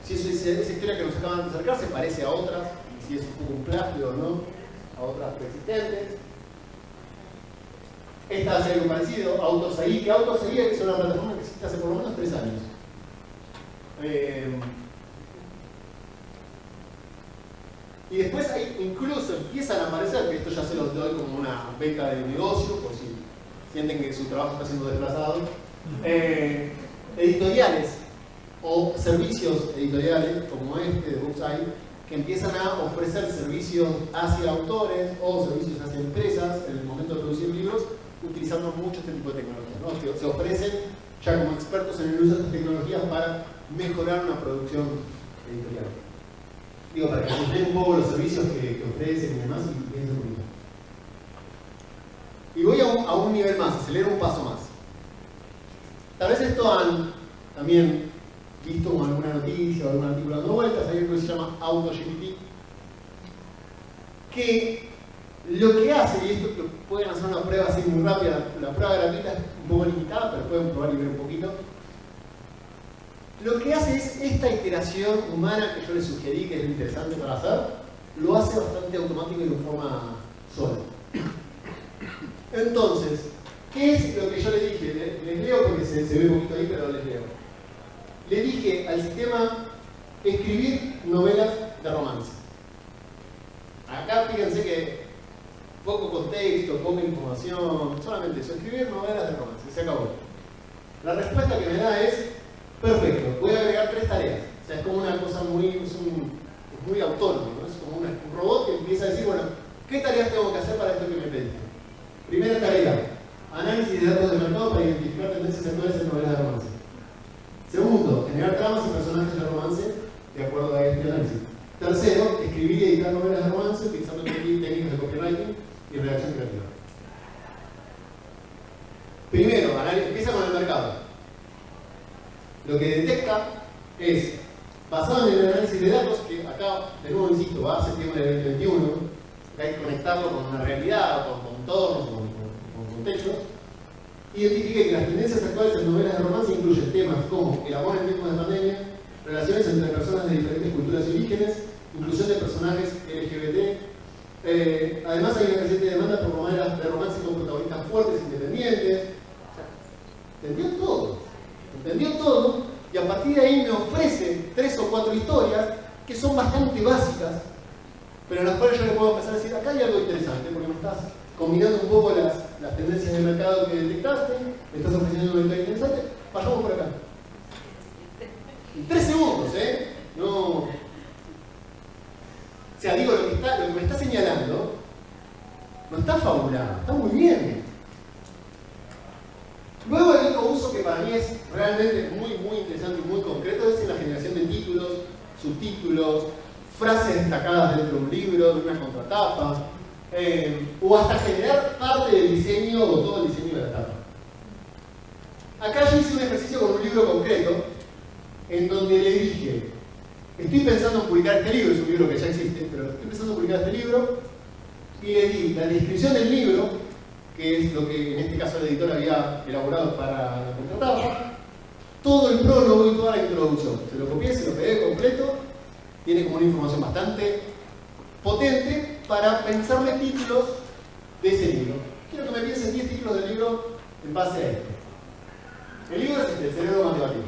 si esa historia que nos acaban de acercar se parece a otras, y si es un poco un plagio o no a otras preexistentes. Esta hace algo parecido, AutoSAI, que AutoSAI es una plataforma que existe hace por lo menos 3 años. Y después incluso empiezan a aparecer, que esto ya se los doy como una beca de negocio, por si sienten que su trabajo está siendo desplazado, editoriales o servicios editoriales como este de Bookside, que empiezan a ofrecer servicios hacia autores o servicios hacia empresas en el momento de producir libros, utilizando mucho este tipo de tecnologías, ¿no? Que se ofrecen ya como expertos en el uso de estas tecnologías para mejorar una producción editorial. Digo, para que se den un poco los servicios que ofrecen y demás y piensen un poquito. Y voy a un nivel más, acelero un paso más. Tal vez esto han también visto como alguna noticia o algún artículo dando vueltas, hay algo que se llama AutoGPT, que lo que hace, y esto pueden hacer una prueba así muy rápida, la prueba gratuita es un poco limitada, pero pueden probar y ver un poquito. Lo que hace es esta iteración humana que yo les sugerí, que es lo interesante para hacer, lo hace bastante automático y de forma sola. Entonces, ¿qué es lo que yo le dije? Les leo porque se ve un poquito ahí, pero les leo. Le dije al sistema escribir novelas de romance. Acá fíjense que poco contexto, poca información, solamente eso, escribir novelas de romance, se acabó. La respuesta que me da es: perfecto, voy a agregar 3 tareas. O sea, es como una cosa muy autónoma, ¿no? Es como un robot que empieza a decir, bueno, ¿qué tareas tengo que hacer para esto que me pediste? Primera tarea, análisis de datos de mercado para identificar tendencias actuales en novelas de romance. Segundo, generar tramas y personajes de romance de acuerdo a este análisis. Tercero, escribir y editar novelas de romance utilizando técnicas de copywriting y redacción creativa. Primero, empieza con el mercado. Lo que detecta es, basado en el análisis de datos, que acá, de nuevo insisto, va a septiembre del 2021, que hay que conectarlo con una realidad, con entornos, con textos, identifique que las tendencias actuales en novelas de romance incluyen temas como el amor en tiempos de pandemia, relaciones entre personas de diferentes culturas y orígenes, inclusión de personajes LGBT. Además hay una creciente demanda por novelas de romance con protagonistas fuertes, independientes. Entendió todo, y a partir de ahí me ofrece 3 o 4 historias que son bastante básicas, pero en las cuales yo le puedo empezar a decir, acá hay algo interesante, porque me estás combinando un poco las tendencias del mercado que detectaste, me estás ofreciendo una historia interesante, vayamos por acá. En 3 segundos, No. O sea, digo, lo que me está señalando no está fabulado, está muy bien. Luego el único uso que para mí es realmente muy interesante y muy concreto es en la generación de títulos, subtítulos, frases destacadas dentro de un libro, de una contratapa, o hasta generar parte del diseño o todo el diseño de la tapa. Acá yo hice un ejercicio con un libro concreto en donde le dije, estoy pensando en publicar este libro, es un libro que ya existe, pero estoy pensando en publicar este libro, y le di la descripción del libro, que es lo que en este caso el editor había elaborado para la contratapa, todo el prólogo y toda la introducción. Se lo copié, se lo pegué completo, tiene como una información bastante potente para pensarme títulos de ese libro. Quiero que me piensen 10 títulos del libro en base a esto. El libro es El cerebro matemático.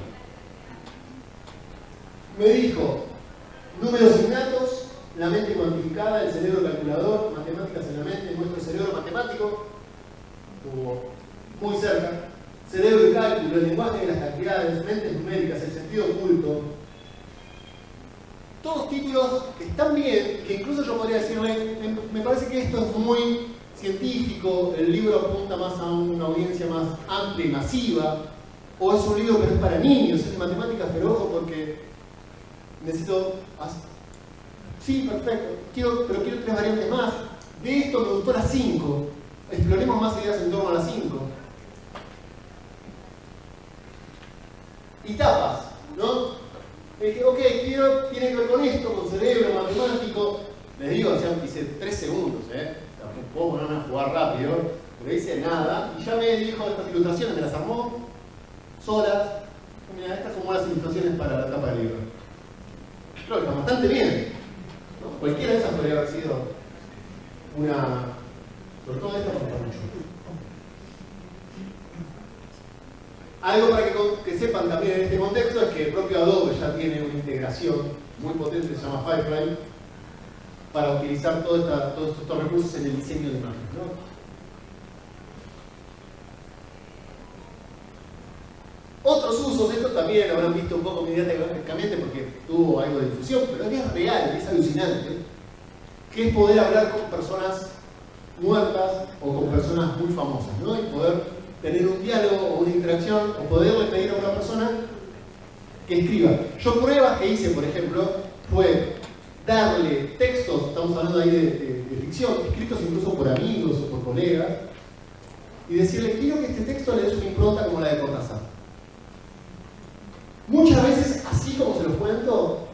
Me dijo, números innatos, la mente cuantificada, el cerebro calculador, matemáticas en la mente, nuestro cerebro matemático, muy cerca, cerebro y cálculo, el lenguaje de las cantidades, mentes numéricas, el sentido oculto. Todos títulos que están bien, que incluso yo podría decirle, me parece que esto es muy científico, el libro apunta más a una audiencia más amplia y masiva, o es un libro que no es para niños, es de matemáticas, pero ojo porque necesito... Sí, perfecto, pero quiero 3 variantes más. De esto me gustó las 5. Exploremos más ideas en torno a las 5. Y tapas, ¿no? Le dije, ok, tiene que ver con esto, con cerebro, matemático. Les digo, o sea, hice 3 segundos, puedo ponerme a jugar rápido, porque hice nada, y ya me dijo estas ilustraciones, me las armó solas. Mira, estas son buenas ilustraciones para la tapa del libro. Creo que está bastante bien, ¿no? Cualquiera de esas podría haber sido una... Sobre todo esta me gusta mucho. Algo para que sepan también en este contexto es que el propio Adobe ya tiene una integración muy potente, se llama Firefly, para utilizar todos estos recursos en el diseño de imágenes, ¿no? Otros usos, esto también lo habrán visto un poco mediáticamente porque tuvo algo de difusión, pero es real, es alucinante, que es poder hablar con personas muertas o con personas muy famosas, ¿no? Y poder tener un diálogo o una interacción o poderle pedir a una persona que escriba. Yo pruebas que hice, por ejemplo, fue darle textos, estamos hablando ahí de ficción, escritos incluso por amigos o por colegas, y decirle, quiero que este texto le des una impronta como la de Cortázar. Muchas veces, así como se los cuento,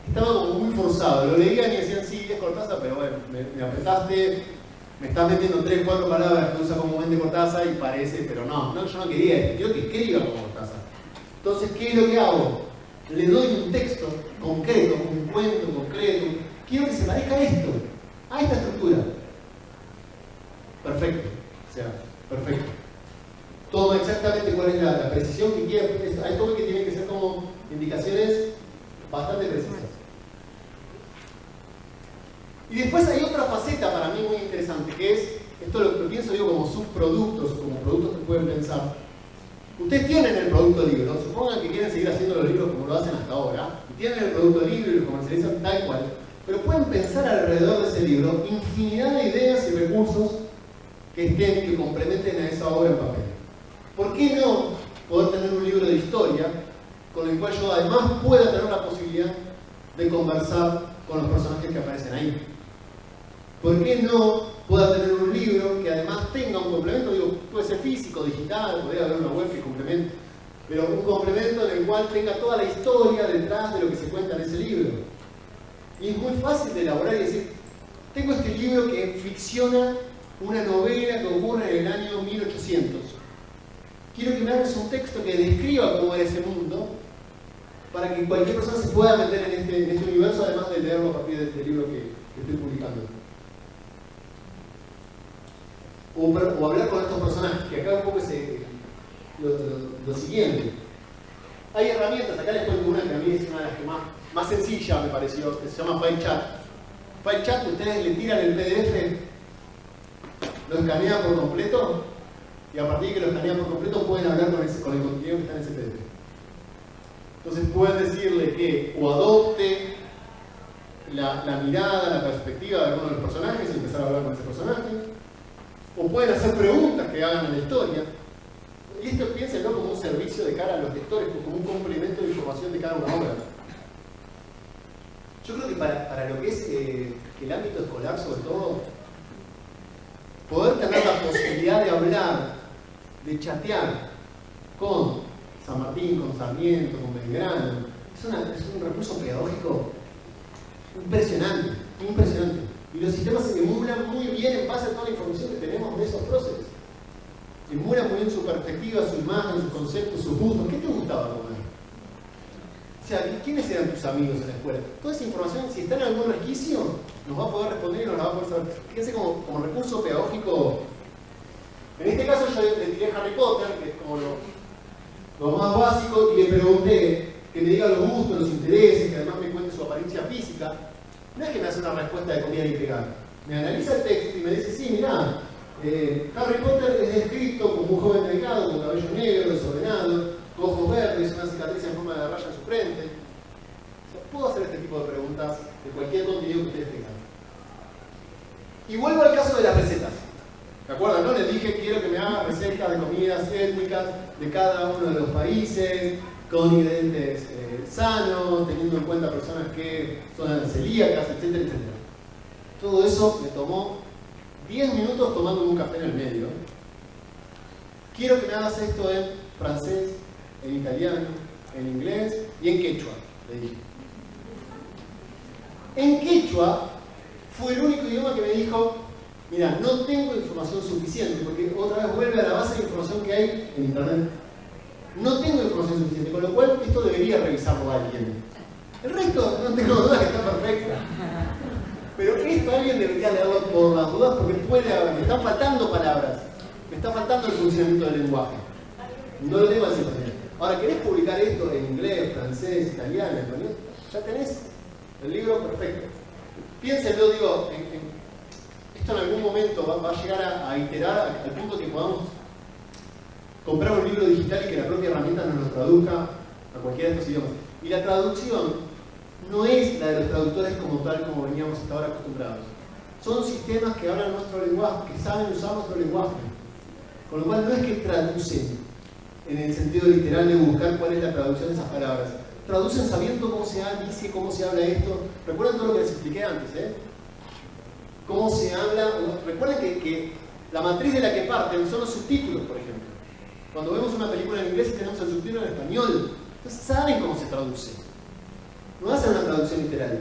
estaba como muy forzado. Lo leían y decían, sí, es Cortázar, pero bueno, me apretaste, me estás metiendo 3 o 4 palabras que usa comúnmente Cortázar y parece, pero no, yo no quería esto, quiero que escriba como Cortázar. Entonces, ¿qué es lo que hago? Le doy un texto concreto, un cuento concreto, quiero que se parezca a esto, a esta estructura. Perfecto, o sea, perfecto. Toma exactamente cuál es la precisión que quiere. Hay todo que tiene que ser como indicaciones bastante precisas. Y después hay otra faceta para mí muy interesante, que es, esto lo pienso yo como subproductos, como productos que pueden pensar. Ustedes tienen el producto libro, supongan que quieren seguir haciendo los libros como lo hacen hasta ahora, y tienen el producto libro y lo comercializan tal cual, pero pueden pensar alrededor de ese libro infinidad de ideas y recursos que estén, que complementen a esa obra en papel. ¿Por qué no poder tener un libro de historia con el cual yo además pueda tener la posibilidad de conversar con los personajes que aparecen ahí? ¿Por qué no pueda tener un libro que además tenga un complemento? Digo, puede ser físico, digital, podría haber una web que complemente, pero un complemento en el cual tenga toda la historia detrás de lo que se cuenta en ese libro. Y es muy fácil de elaborar y decir, tengo este libro que ficciona una novela que ocurre en el año 1800. Quiero que me hagas un texto que describa cómo era ese mundo, para que cualquier persona se pueda meter en este universo, además de leerlo a partir del libro que estoy publicando. O hablar con estos personajes, que acá un poco es lo siguiente. Hay herramientas, acá les cuento una que a mí es una de las que más sencilla me pareció, que se llama FileChat. FileChat, ustedes le tiran el PDF, lo escanean por completo, y a partir de que lo escanean por completo pueden hablar con el contenido que está en ese PDF. Entonces pueden decirle que o adopte la mirada, la perspectiva de alguno de los personajes y empezar a hablar con ese personaje, o pueden hacer preguntas que hagan en la historia. Y esto piénsenlo como un servicio de cara a los lectores, como un complemento de información de cada una obra. Yo creo que para lo que es el ámbito escolar, sobre todo, poder tener la posibilidad de hablar, de chatear con San Martín, con Sarmiento, con Belgrano, es un recurso pedagógico impresionante, impresionante. Y los sistemas se emulan muy bien en base a toda la información que tenemos de esos procesos. Emulan muy bien su perspectiva, su imagen, sus conceptos, sus gustos. ¿Qué te gustaba comer? O sea, ¿quiénes eran tus amigos en la escuela? Toda esa información, si está en algún resquicio, nos va a poder responder y nos la va a poder saber. Fíjense como recurso pedagógico. En este caso yo le tiré Harry Potter, que es como lo más básico, y le pregunté que me diga los gustos, los intereses, que además me cuente su apariencia física. No es que me hace una respuesta de comida integral. Me analiza el texto y me dice, sí, mirá, Harry Potter es descrito como un joven delgado, con cabello negro, desordenado, ojos verdes, una cicatriz en forma de raya en su frente. O sea, puedo hacer este tipo de preguntas de cualquier contenido que ustedes tengan. Y vuelvo al caso de las recetas. ¿De acuerdo? ¿No? Les dije, quiero que me haga recetas de comidas étnicas de cada uno de los países, con ingredientes sanos, teniendo en cuenta personas que son celíacas, etcétera, etcétera. Todo eso me tomó 10 minutos tomando un café en el medio. Quiero que me hagas esto en francés, en italiano, en inglés y en quechua, le dije. En quechua fue el único idioma que me dijo, mira, no tengo información suficiente, porque otra vez vuelve a la base de información que hay en internet. No tengo información suficiente, con lo cual esto debería revisarlo alguien. El resto, no tengo dudas que está perfecto. Pero esto alguien debería leerlo por las dudas, porque puede haber, me están faltando palabras, me está faltando el funcionamiento del lenguaje. No lo tengo al 100%. Ahora, ¿querés publicar esto en inglés, francés, italiano, español? Ya tenés el libro perfecto. Piénsenlo, digo, esto en algún momento va a llegar a iterar al punto que podamos comprar un libro digital y que la propia herramienta nos lo traduzca a cualquiera de estos idiomas. Y la traducción no es la de los traductores como tal, como veníamos hasta ahora acostumbrados. Son sistemas que hablan nuestro lenguaje, que saben usar nuestro lenguaje. Con lo cual no es que traducen en el sentido literal de buscar cuál es la traducción de esas palabras. Traducen sabiendo cómo se dice, cómo se habla esto. Recuerden todo lo que les expliqué antes, ¿eh? Cómo se habla. Recuerden que la matriz de la que parten son los subtítulos, por ejemplo. Cuando vemos una película en inglés y tenemos el subtítulo en español, entonces saben cómo se traduce. No hacen una traducción literal.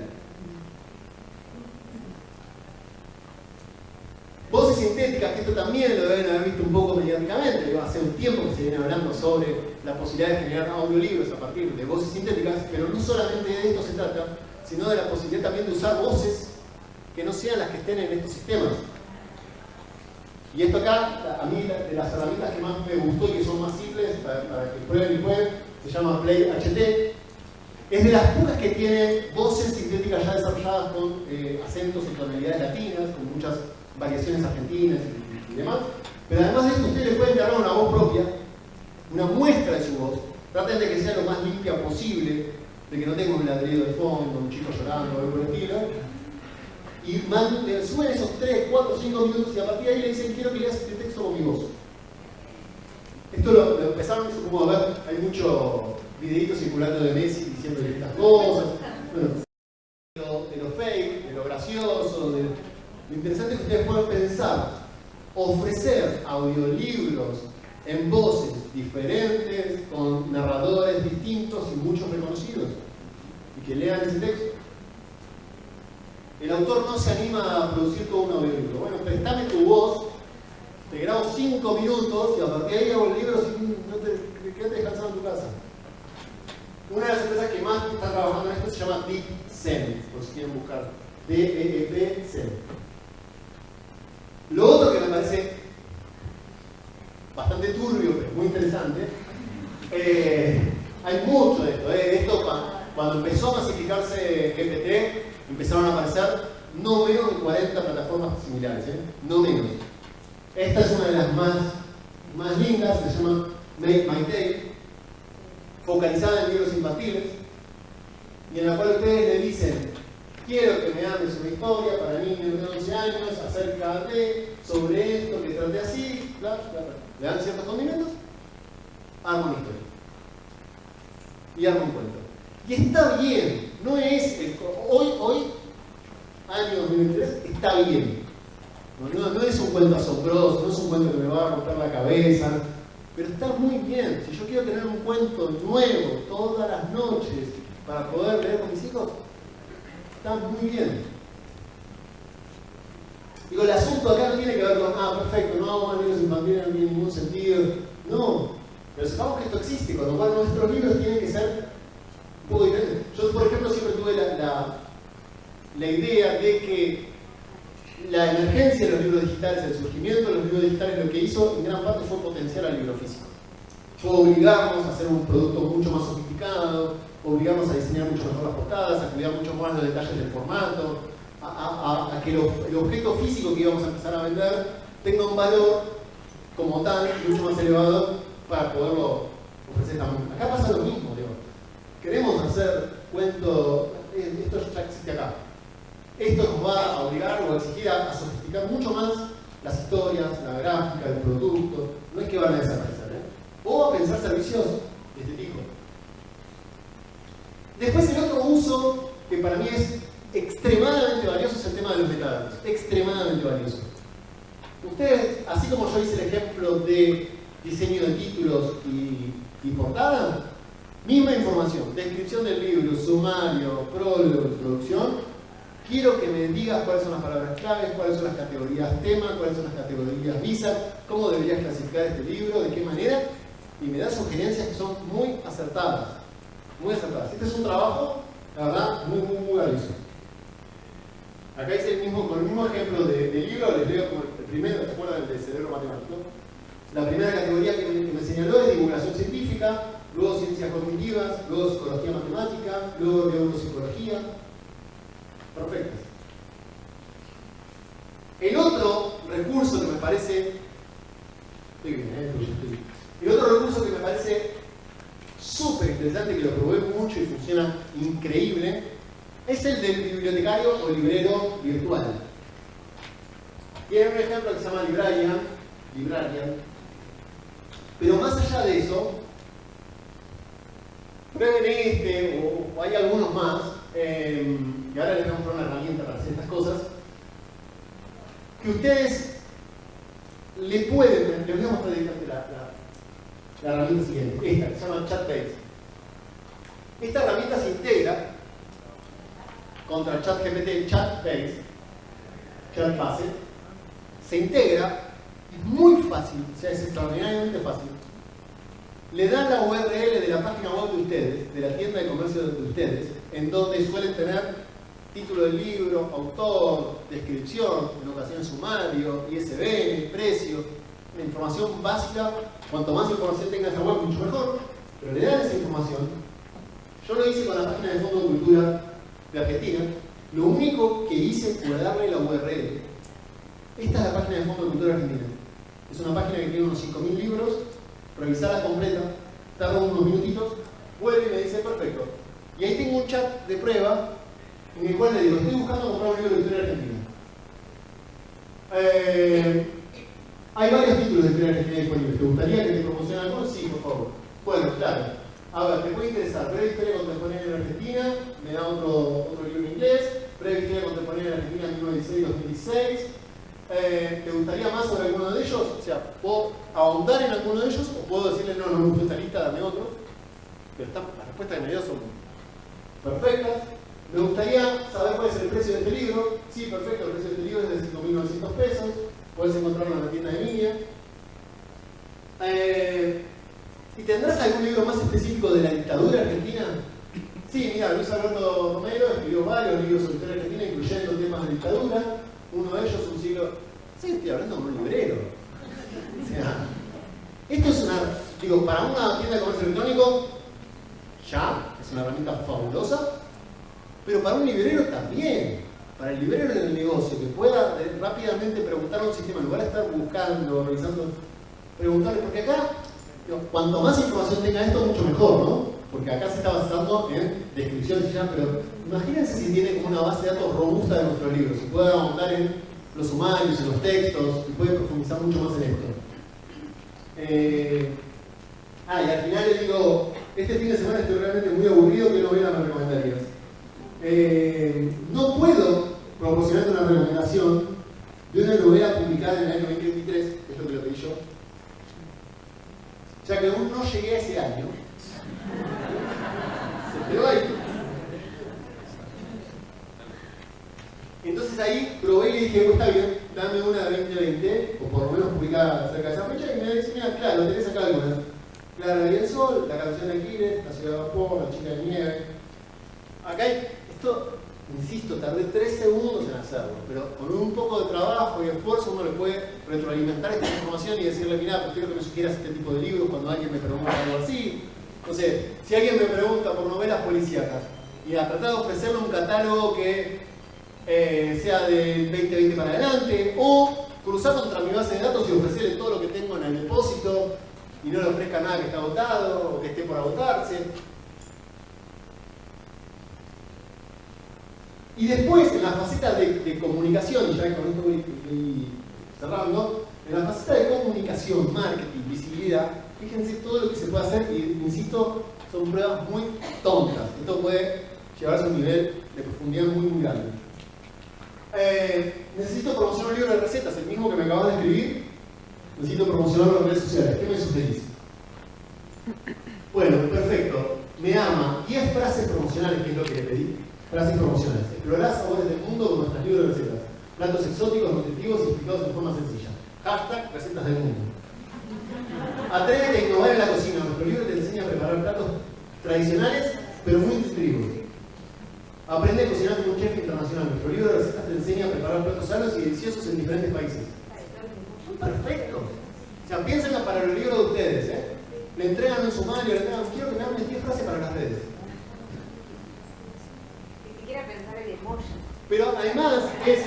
Voces sintéticas, que esto también lo deben haber visto un poco mediáticamente. Hace un tiempo que se viene hablando sobre la posibilidad de generar audiolibros a partir de voces sintéticas, pero no solamente de esto se trata, sino de la posibilidad también de usar voces que no sean las que estén en estos sistemas. Y esto acá, a mí, de las herramientas que más me gustó y que son más simples para que prueben y jueguen, se llama PlayHT. Es de las pocas que tienen voces sintéticas ya desarrolladas con acentos y tonalidades latinas, con muchas variaciones argentinas y demás. Pero además de esto, ustedes les pueden cargar una voz propia, una muestra de su voz. Traten de que sea lo más limpia posible, de que no tenga un ladrido de fondo, un chico llorando o algo por el estilo. Y suben esos 3, 4, 5 minutos y a partir de ahí le dicen, quiero que leas este texto con mi voz. Esto lo empezaron como a ver, hay mucho videitos circulando de Messi diciendo estas cosas. Bueno, de lo fake, de lo gracioso, lo interesante es que ustedes puedan pensar, ofrecer audiolibros en voces diferentes, con narradores distintos y muchos reconocidos, y que lean ese texto. el autor no se anima a producir todo un audiolibro. Bueno, préstame tu voz, te grabo 5 minutos y a partir de ahí hago el libro sin quedarte descansando en tu casa. Una de las empresas que más está trabajando en esto se llama DeepSend, por si quieren buscar. DeepSend. Lo otro que me parece bastante turbio, pero muy interesante, hay mucho de esto. Esto cuando empezó a masificarse GPT, empezaron a aparecer no menos de 40 plataformas similares, no menos. Esta es una de las más lindas, se llama Make My Day, focalizada en libros infantiles, y en la cual ustedes le dicen: quiero que me hables una historia para niños de 11 años acerca de, sobre esto, que trate así, bla, bla, bla. Le dan ciertos condimentos, arma una historia. Y arma un cuento. Y está bien, no es, hoy, año 2023, está bien. No es un cuento asombroso, no es un cuento que me va a romper la cabeza, pero está muy bien. Si yo quiero tener un cuento nuevo todas las noches para poder leer con mis hijos, está muy bien. Digo, el asunto acá no tiene que ver con, perfecto, no, libros infantiles no tiene ningún sentido. No, pero sepamos que esto existe, con lo cual nuestros libros tienen que ser un poco diferentes. Yo, por ejemplo, siempre tuve la idea de que la emergencia de los libros digitales, el surgimiento de los libros digitales, lo que hizo en gran parte fue potenciar al libro físico. Fue obligarnos a hacer un producto mucho más sofisticado, obligarnos a diseñar mucho mejor las portadas, a cuidar mucho más los detalles del formato, a que el objeto físico que íbamos a empezar a vender tenga un valor como tal mucho más elevado para poderlo ofrecer también. Acá pasa lo mismo, digo. Queremos hacer cuento, esto ya existe acá. Esto nos va a obligar o a exigir a sofisticar mucho más las historias, la gráfica, el producto. No es que van a desaparecer, o a pensar servicios de este tipo. Después, el otro uso que para mí es extremadamente valioso es el tema de los metadatos. Extremadamente valioso. Ustedes, así como yo hice el ejemplo de diseño de títulos y portada, misma información, descripción del libro, sumario, prólogo, introducción. Quiero que me digas cuáles son las palabras claves, cuáles son las categorías tema, cuáles son las categorías visa, cómo deberías clasificar este libro, de qué manera, y me da sugerencias que son muy acertadas. Muy acertadas. Este es un trabajo, la verdad, muy valioso. Acá hice con el mismo ejemplo de libro, les leo como el primero, ¿se acuerdan del cerebro matemático? La primera categoría que me señaló es divulgación científica, luego ciencias cognitivas, luego psicología matemática, luego neuropsicología. Perfectas. El otro recurso que me parece... El otro recurso que me parece súper interesante, que lo probé mucho y funciona increíble, es el del bibliotecario o librero virtual. Tiene un ejemplo que se llama Librarian, pero más allá de eso, prueben este, o hay algunos más, y ahora les voy a mostrar una herramienta para hacer estas cosas, que ustedes le pueden, les voy a mostrar directamente la herramienta siguiente, esta, que se llama ChatBase. Esta herramienta se integra contra ChatGPT, ChatBase, se integra, es muy fácil, o sea, es extraordinariamente fácil. Le dan la URL de la página web de ustedes, de la tienda de comercio de ustedes, en donde suelen tener título del libro, autor, descripción, en ocasiones sumario, ISBN, precio, una información básica. Cuanto más información tenga esa web, mucho mejor, pero le dan esa información. Yo lo hice con la página de Fondo de Cultura de Argentina. Lo único que hice fue darle la URL. Esta es la página de Fondo de Cultura Argentina. Es una página que tiene unos 5.000 libros, revisarla completa, tarda unos minutitos, vuelve y me dice perfecto. Y ahí tengo un chat de prueba en el cual le digo, estoy buscando comprar un libro de historia argentina. Hay varios títulos de historia argentina disponibles. ¿Te gustaría que te promocione alguno? Sí, por favor. Bueno, claro. A ver, te puede interesar. Breve historia contemporánea en Argentina, me da otro libro en inglés. Breve historia contemporánea en Argentina 1916-2016. ¿Te gustaría más sobre alguno de ellos? O sea, ¿puedo ahondar en alguno de ellos? ¿O puedo decirle, no me gusta esta lista, dame otro? Pero las respuestas que me dio son perfectas. Me gustaría saber cuál es el precio de este libro. Sí, perfecto, el precio de este libro es de 5.900 pesos. Puedes encontrarlo en la tienda de línea. ¿Y tendrás algún libro más específico de la dictadura argentina? Sí, mira, Luis Alberto Romero escribió varios libros sobre historia argentina, incluyendo temas de dictadura. Uno de ellos, un siglo... Sí, estoy hablando con un librero. O sea, esto es una... Digo, para una tienda de comercio electrónico, ya, es una herramienta fabulosa, pero para un librero también. Para el librero en el negocio, que pueda rápidamente preguntarle a un sistema, en lugar de estar buscando, revisando, preguntarle, porque acá, digo, cuanto más información tenga esto, mucho mejor, ¿no? Porque acá se está basando en descripciones ya, pero imagínense si tiene como una base de datos robusta de nuestros libros, si puede ahondar en los sumarios, en los textos, y puede profundizar mucho más en esto. Y al final le digo, este fin de semana estoy realmente muy aburrido, ¿qué novela me recomendarías? No puedo proporcionarte una recomendación de una novela publicada en el año 2023, que es lo que lo pedí yo, ya que aún no llegué a ese año. Se quedó ahí. Entonces ahí probé y le dije, está bien, dame una de 2020, o por lo menos publicada cerca de esa fecha, y me dice, mira, claro, tenés acá algunas. Clara y el Sol, La canción de Aquiles, La ciudad de vapor, La chica de nieve. Acá hay, esto, insisto, tardé 3 segundos en hacerlo, pero con un poco de trabajo y esfuerzo uno le puede retroalimentar esta información y decirle, mira, prefiero que me sugieras este tipo de libros cuando alguien me pregunta algo así. Entonces, si alguien me pregunta por novelas policíacas, y a tratar de ofrecerle un catálogo que sea del 2020 para adelante, o cruzar contra mi base de datos y ofrecerle todo lo que tengo en el depósito y no le ofrezca nada que está agotado o que esté por agotarse. Y después, en la faceta de comunicación, y ya con esto voy cerrando, en la faceta de comunicación, marketing, visibilidad, fíjense todo lo que se puede hacer y, insisto, son pruebas muy tontas. Esto puede llevarse a un nivel de profundidad muy grande. Necesito promocionar un libro de recetas, el mismo que me acabas de escribir. Necesito promocionarlo en redes sociales. ¿Qué me sugerís? Bueno, perfecto. Me arma 10 frases promocionales, que es lo que le pedí. Frases promocionales. Explorar sabores del mundo con nuestros libros de recetas. Platos exóticos, nutritivos y explicados de forma sencilla. Hashtag recetas del mundo. Atrévete a innovar en la cocina. Nuestro libro te enseña a preparar platos tradicionales, pero muy nutritivos. Aprende a cocinar como un chef internacional. Nuestro libro de recetas te enseña a preparar platos sanos y deliciosos en diferentes países. Perfecto. O sea, piénsenlo para los libros de ustedes, ¿eh? Le entregan un sumario, le entregan, quiero que me armen 10 frases para las redes. Ni siquiera pensar en emoji. Pero además es,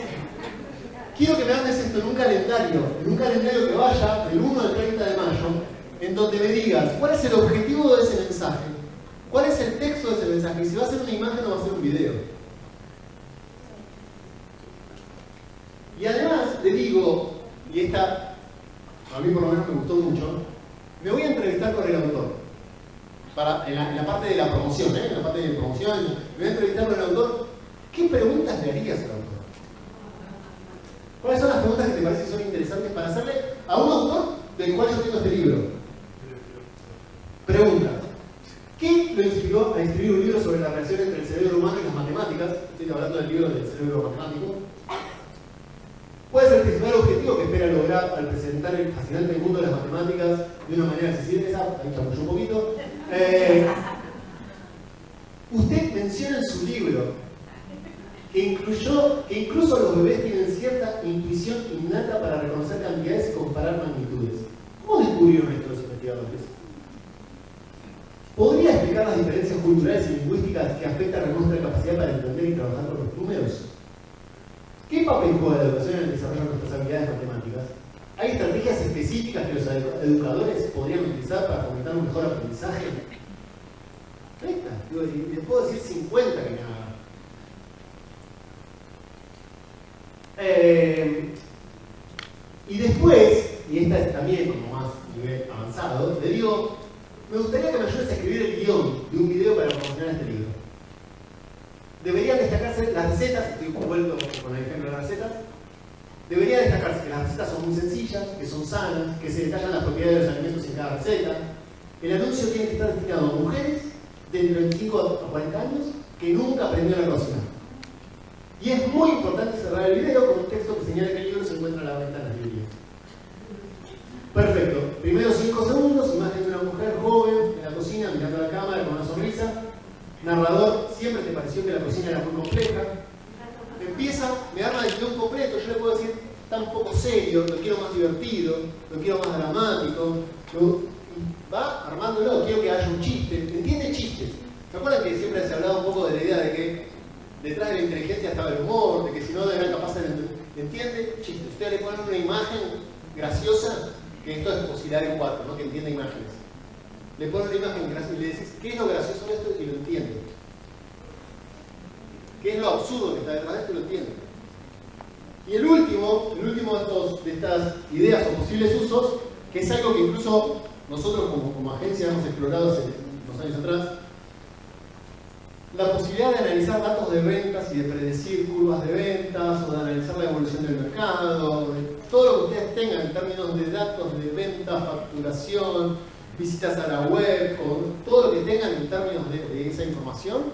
quiero que me armes esto en un calendario que vaya del 1 al 30 de mayo, en donde me digas cuál es el objetivo de ese mensaje, cuál es el texto de ese mensaje, y si va a ser una imagen o va a ser un video. Y además le digo, y esta a mí por lo menos me gustó mucho, me voy a entrevistar con el autor. En la parte de la promoción, en la parte de promoción, me voy a entrevistar con el autor. ¿Qué preguntas le harías al autor? ¿Cuáles son las preguntas que te parecen que son interesantes para hacerle a un autor del cual yo tengo este libro? Pregunta. ¿Qué lo inspiró a escribir un libro sobre la relación entre el cerebro humano y las matemáticas? Estoy hablando del libro del cerebro matemático. ¿Cuál es el principal objetivo que espera lograr al presentar el fascinante mundo de las matemáticas de una manera accesible? Ahí chamulló un poquito. Usted menciona en su libro que incluso los bebés tienen cierta intuición innata para reconocer cantidades y comparar magnitudes. ¿Cómo descubrieron esto los investigadores? ¿Podría explicar las diferencias culturales y lingüísticas que afectan a nuestra capacidad para entender y trabajar con los números? ¿Qué papel juega la educación en el desarrollo de nuestras habilidades matemáticas? ¿Hay estrategias específicas que los educadores podrían utilizar para fomentar un mejor aprendizaje? Les puedo decir 50 que me hagan. Y después, y esta es también como más nivel avanzado, le digo, me gustaría que me ayudes a escribir el guión de un video para promocionar este libro. Deberían destacarse las recetas, estoy vuelto con el ejemplo de las recetas, debería destacarse que las recetas son muy sencillas, que son sanas, que se detallan las propiedades de los alimentos en cada receta. El anuncio tiene que estar destinado a mujeres de entre 25 a 40 años que nunca aprendió en la cocina. Y es muy importante cerrar el video con un texto que señala que el libro se encuentra a la venta en las librerías. Perfecto. Primeros 5 segundos, imagen de una mujer joven en la cocina mirando a la cámara con una sonrisa. Narrador, siempre te pareció que la cocina era muy compleja. Empieza, me arma el guión completo, yo le puedo decir, está un poco serio, lo quiero más divertido, lo quiero más dramático. Va armándolo, quiero que haya un chiste. ¿Entiende chistes? ¿Se acuerdan que siempre se hablaba un poco de la idea de que detrás de la inteligencia estaba el humor, de que si no era capaz de entender? ¿Entiende chistes? Ustedes le ponen una imagen graciosa, que esto es posibilidad de 4, ¿no? Que entienda imágenes. Le ponen una imagen graciosa y le decís, ¿qué es lo gracioso de esto? Y lo entiende. ¿Qué es lo absurdo que está detrás de esto? Y lo entiende. Y el último de estas ideas o posibles usos, que es algo que incluso nosotros como agencia hemos explorado hace unos años atrás, la posibilidad de analizar datos de ventas y de predecir curvas de ventas, o de analizar la evolución del mercado, de todo lo que ustedes tengan en términos de datos de venta, facturación, visitas a la web, o todo lo que tengan en términos de esa información,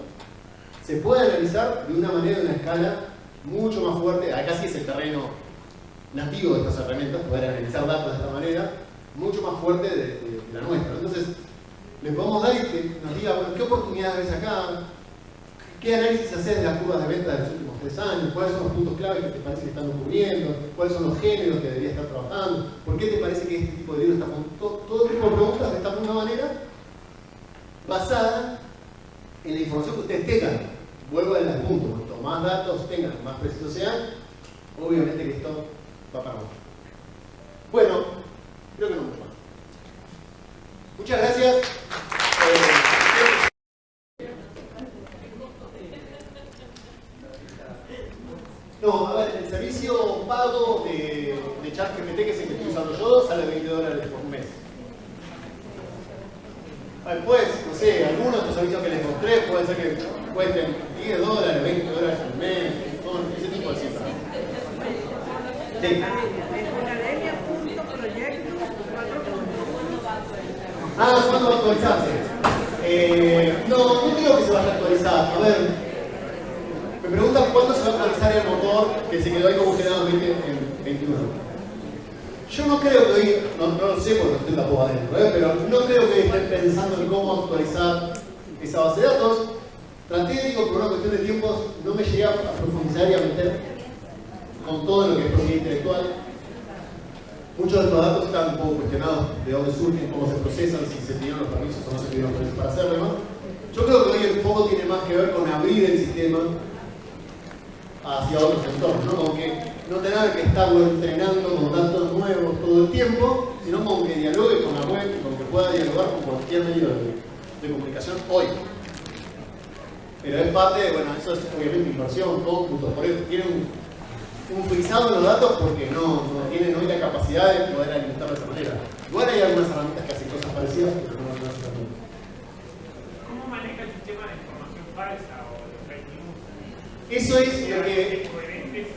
se puede analizar de una manera, de una escala mucho más fuerte. Acá sí es el terreno nativo de estas herramientas, poder analizar datos de esta manera, mucho más fuerte de la nuestra. Entonces, le podemos dar y que nos diga, bueno, ¿qué oportunidades ves acá? ¿Qué análisis haces de las curvas de venta de los últimos 3 años? ¿Cuáles son los puntos clave que te parece que están ocurriendo? ¿Cuáles son los géneros que debería estar trabajando? ¿Por qué te parece que este tipo de libro está con todo tipo de preguntas de esta misma manera? Basada en la información que ustedes tengan. Vuelvo al punto, cuanto más datos tengan, más precisos sean, obviamente que esto va para abajo. Bueno, creo que no mucho más. Muchas gracias. No, a ver, el servicio pago de ChatGPT, que es el que estoy usando yo, sale $20 por mes. Después, no sé, algunos de estos servicios que les mostré pueden ser que cuesten $10, $20 al mes, son ese tipo de cifras. Sí. ¿Cuándo va a actualizarse? No creo que se vaya a actualizar. A ver, me preguntan cuándo se va a actualizar el motor que se quedó ahí congelado en 2021. Yo no creo que hoy, no lo sé porque estoy tampoco adentro, pero no creo que estén pensando en cómo actualizar esa base de datos. Traté de, digo, por una cuestión de tiempos, no me llegué a profundizar y a meter con todo lo que es propiedad intelectual. Muchos de estos datos están un poco cuestionados de dónde surgen, cómo se procesan, si se pidieron los permisos o no se pidieron permisos para hacerlo, ¿no? Yo creo que hoy el foco tiene más que ver con abrir el sistema hacia otros entornos, ¿no? Como que no tener que estarlo entrenando con datos nuevos todo el tiempo, sino como que dialogue con la web, con que pueda dialogar con cualquier medio de comunicación hoy. Pero es parte de, bueno, eso es obviamente inversión, cómputo, por eso tiene un frisado en los datos porque no tienen hoy la capacidad de poder alimentarlo de esa manera. Igual hay algunas herramientas que hacen cosas parecidas, pero no hacen tanto. ¿Cómo maneja el sistema de información falsa o de fake news? Eso es lo que... Es coherente,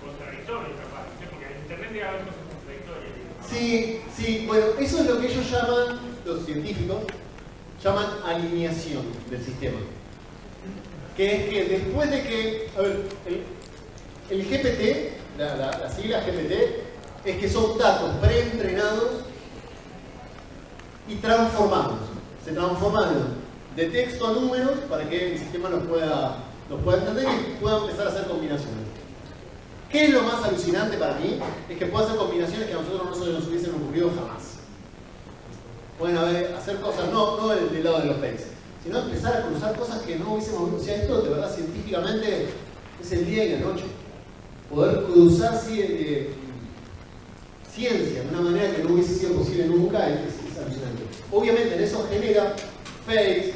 contradictorio, capaz, ¿sí? Porque en internet debe haber cosas contradictorias. Sí, bueno, eso es lo que ellos llaman, los científicos, llaman alineación del sistema. Que es que después de que, a ver, el GPT, la sigla GPT, es que son datos preentrenados y transformados. Se transforman de texto a números para que el sistema los pueda entender y pueda empezar a hacer combinaciones. ¿Qué es lo más alucinante para mí? Es que puede hacer combinaciones que a nosotros no se nos hubiesen ocurrido jamás. Pueden hacer cosas, no del lado de los fakes, sino empezar a cruzar cosas que no hubiésemos visto. O sea, esto de verdad científicamente es el día y la noche. Poder cruzar ciencia de una manera que no hubiese sido posible nunca es alucinante. Obviamente en eso genera fakes,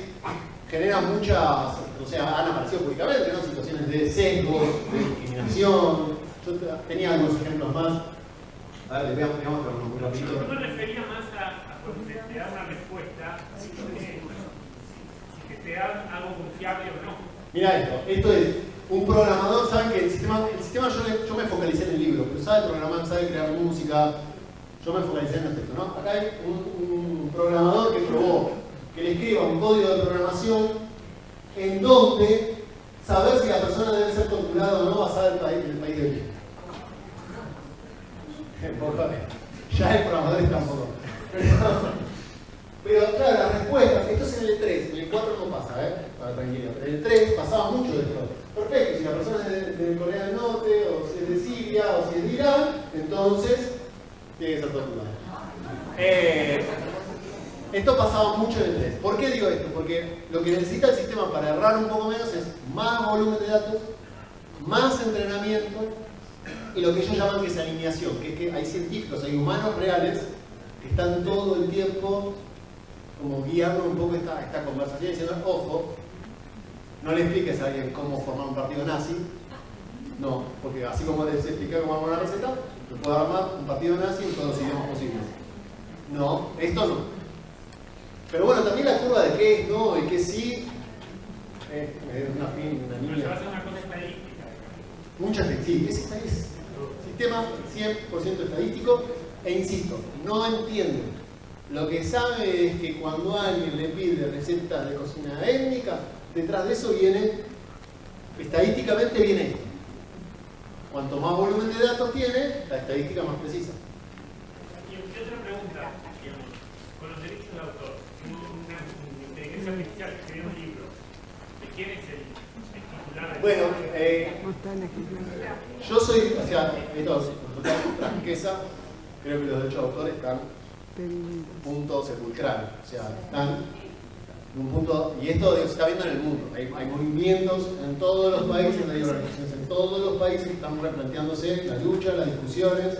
genera muchas, o sea, han aparecido públicamente, ¿no? Situaciones de sesgo, de discriminación. Yo tenía algunos ejemplos más. A ver, veamos muy rapidito. Yo me refería más a cuando te da una respuesta, que te da algo confiable o no. Mira esto es un programador, saben que el sistema yo me focalicé en el libro, pero sabe programar, sabe crear música, yo me focalicé en esto, ¿no? Acá hay un programador que probó que le escriba un código de programación en donde saber si la persona debe ser torturada o no basada en el país de origen. Ya el programador está un poco. Pero claro, las respuestas, esto es en el 3, en el 4 no pasa, para tranquilo. En el 3 pasaba mucho de esto. Perfecto, si la persona es de Corea del Norte, o si es de Siria, o si es de Irán, entonces tiene que ser torturada. Esto pasaba mucho en el 3. ¿Por qué digo esto? Porque lo que necesita el sistema para errar un poco menos es más volumen de datos, más entrenamiento, y lo que ellos llaman que es alineación, que es que hay científicos, hay humanos reales que están todo el tiempo como guiando un poco esta conversación diciendo, ojo, no le expliques a alguien cómo formar un partido nazi, no, porque así como les expliqué cómo armar una receta, te puedo armar un partido nazi en todos los idiomas posibles. No, esto no. Pero bueno, también la curva de qué es no y qué sí, una Pero se niña. va a hacer una cosa estadística. Muchas que sí, es sistema 100% estadístico, e insisto, no entiendo. Lo que sabe es que cuando alguien le pide recetas de cocina étnica, detrás de eso viene, estadísticamente viene esto. Cuanto más volumen de datos tiene, la estadística más precisa. Y otra pregunta, digamos, con los derechos de autor, una inteligencia artificial que escribe un libro, ¿de quién es el titular? Bueno, yo soy, o sea, esto con total franqueza, creo que los derechos de autor están en un punto sepulcral, o sea, están en un punto, y esto se está viendo en el mundo, hay movimientos en todos los países, hay organizaciones en todos los países que están replanteándose la lucha, las discusiones,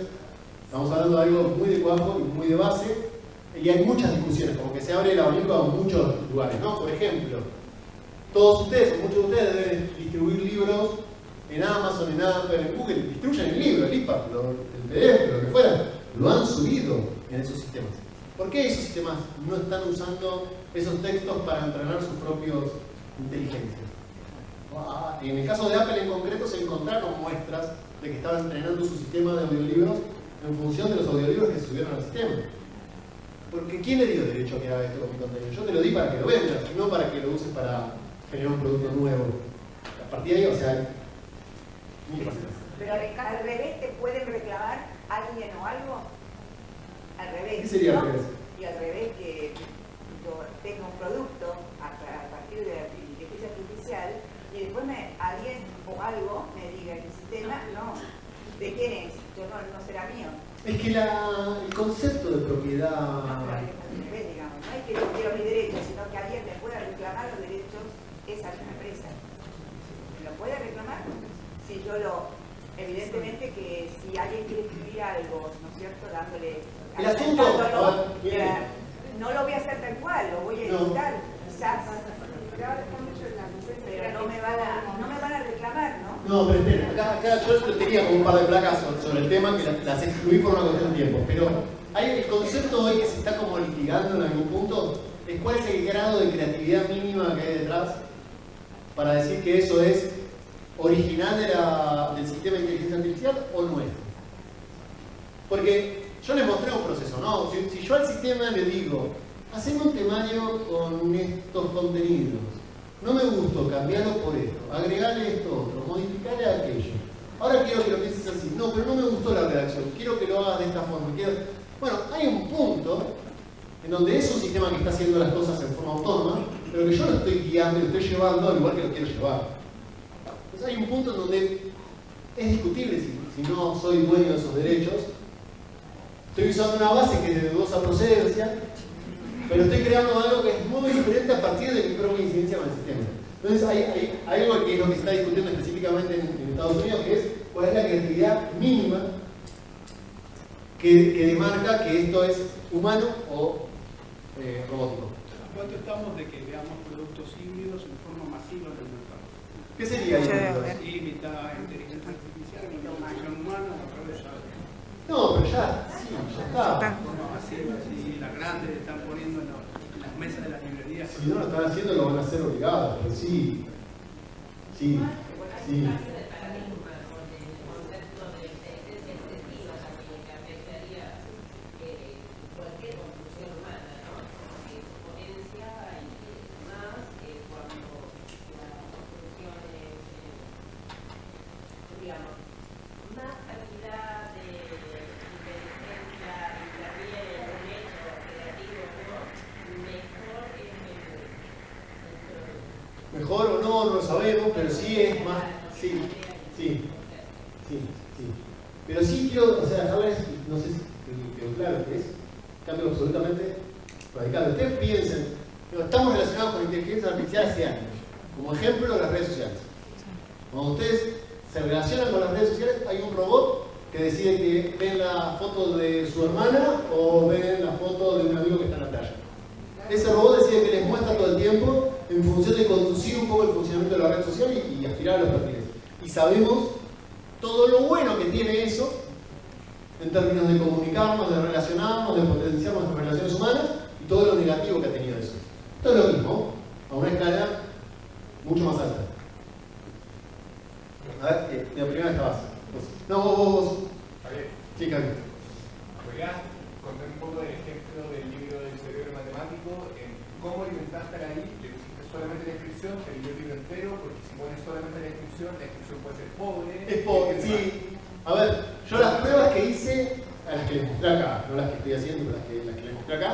estamos hablando de algo muy de cuajo y muy de base, y hay muchas discusiones, como que se abre el abanico a muchos lugares, ¿no? Por ejemplo, todos ustedes, o muchos de ustedes deben distribuir libros en Amazon, en Apple, en Google, distribuyen el libro, el IPA, el PDF, lo que fuera, lo han subido en esos sistemas. ¿Por qué esos sistemas no están usando esos textos para entrenar sus propios inteligencias? En el caso de Apple en concreto se encontraron muestras de que estaban entrenando su sistema de audiolibros en función de los audiolibros que se subieron al sistema. Porque ¿quién le dio derecho a que haga esto con mi contenido? Yo te lo di para que lo vendas, no para que lo uses para generar un producto nuevo. A partir de ahí, o sea, muy fácil. Pero al revés, ¿te pueden reclamar alguien o algo? Al revés. ¿Qué sería ¿no? al revés? Y al revés, que yo tenga un producto a partir de la inteligencia artificial y después alguien o algo me diga que el sistema, no, ¿de quién es? Yo no será mío. Es que el concepto de propiedad... Al revés, digamos, no es que yo quiero mis derechos, sino que alguien me pueda reclamar los derechos, esa empresa. ¿Me lo puede reclamar? Si yo evidentemente que si alguien quiere escribir algo, ¿no es cierto?, dándole... El asunto... no lo voy a hacer tal cual, lo voy a editar, quizás. Pero no me van a reclamar, ¿no? No, pero espera, acá yo tenía como un par de placas sobre el tema que las excluí por una cuestión de tiempo, pero el concepto hoy que se está como litigando en algún punto es cuál es el grado de creatividad mínima que hay detrás para decir que eso es original del sistema de inteligencia artificial o no es. Porque yo les mostré un proceso, ¿no? Si yo al sistema le digo, haceme un temario con estos contenidos, no me gustó, cambiarlo por esto, agregarle esto otro, modificarle aquello. Ahora quiero que lo pienses así, no, pero no me gustó la redacción, quiero que lo hagas de esta forma. Bueno, hay un punto en donde es un sistema que está haciendo las cosas en forma autónoma, pero que yo lo estoy guiando y lo estoy llevando al lugar que lo quiero llevar. Entonces hay un punto en donde es discutible si no soy dueño de esos derechos. Estoy usando una base que es de dudosa procedencia, pero estoy creando algo que es muy diferente a partir de mi propia incidencia con el sistema. Entonces hay algo que es lo que se está discutiendo específicamente en Estados Unidos, que es cuál es la creatividad mínima que demarca que esto es humano o robótico. ¿Cuánto estamos de que veamos productos híbridos en forma masiva en el mercado? ¿Qué sería híbrido? Sí, mitad inteligencia artificial, mitad humana, otra vez ya. No, pero ya, sí, ya está. Bueno, así, las grandes están poniendo en las mesas de las librerías. Si no lo están haciendo, lo van a hacer obligados, pero sí. Sí. Sí. mejor o no, no lo sabemos, pero sí es más, sí. Pero sí quiero, o sea, dejarles, no sé si quedó claro que es cambio absolutamente radical. Ustedes piensen, estamos relacionados con inteligencia artificial hace años. Como ejemplo, las redes sociales. Cuando ustedes se relacionan con las redes sociales, hay un robot que decide que ven la foto de su hermana o ven la foto de un amigo que está en la playa. Ese robot decide que les muestra todo el tiempo en función de conducir un poco el funcionamiento de la red social y aspirar a los perfiles. Y sabemos todo lo bueno que tiene eso en términos de comunicarnos, de relacionarnos, de potenciar nuestras relaciones humanas y todo lo negativo que ha tenido eso. Esto es lo mismo, a una escala mucho más alta. A ver, la primera estabas. No, vos. Sí, Carlos. ¿Podrías contar un poco del ejemplo del libro del cerebro matemático? ¿Cómo alimentaste ahí? ¿Le pusiste solamente la descripción? ¿Te leyó el libro entero? Porque si pones solamente la descripción puede ser pobre. Es pobre, sí. A ver, yo las pruebas que hice, a las que les mostré acá, no las que estoy haciendo, pero las que les mostré acá,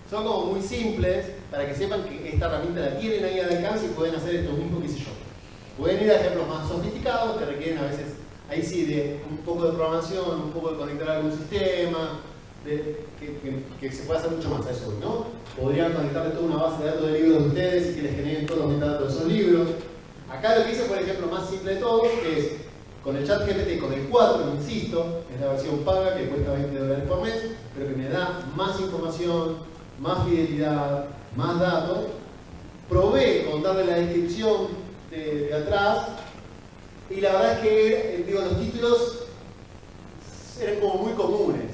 son como muy simples para que sepan que esta herramienta la tienen ahí al alcance y pueden hacer esto mismo que hice yo. Pueden ir a ejemplos más sofisticados que requieren a veces, ahí sí, de un poco de programación, un poco de conectar a algún sistema, que se puede hacer mucho más a eso, ¿no? Podrían conectarle toda una base de datos de libros de ustedes y que les generen todos los metadatos de esos libros. Acá lo que hice fue el ejemplo más simple de todos, que es con el ChatGPT, con el 4, insisto, es la versión paga que cuesta $20 por mes, pero que me da más información, más fidelidad, más datos. Probé con darle la descripción de atrás y la verdad es que los títulos eran como muy comunes,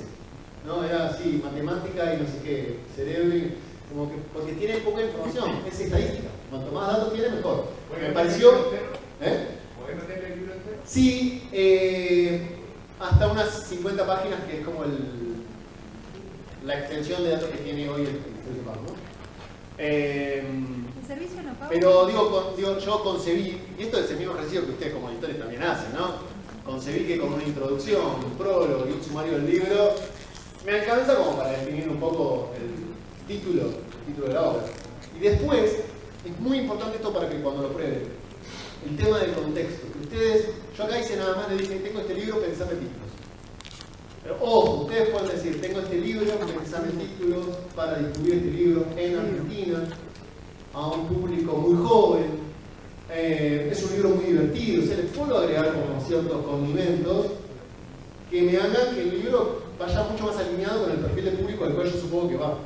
¿no? Era así, matemática y no sé qué, cerebro, como que, porque tiene poca información, es estadística. Cuanto más datos tiene, mejor. Me pareció... ¿Podés meterle el libro entero? Sí, hasta unas 50 páginas, que es como la extensión de datos que tiene hoy el servicio pago, ¿no? ¿El servicio no paga? Pero digo, yo concebí, y esto es el mismo ejercicio que ustedes como editores también hacen, ¿no? Concebí que con una introducción, un prólogo y un sumario del libro, me alcanza como para definir un poco el título de la obra. Y después, es muy importante esto para que cuando lo prueben, el tema del contexto. Que ustedes, yo acá hice nada más, le dije, tengo este libro, pensame títulos. Pero ojo, ustedes pueden decir, tengo este libro, pensame títulos para distribuir este libro en Argentina, a un público muy joven. Es un libro muy divertido, o sea, les puedo agregar como ciertos condimentos que me hagan que el libro vaya mucho más alineado con el perfil de público al cual yo supongo que va.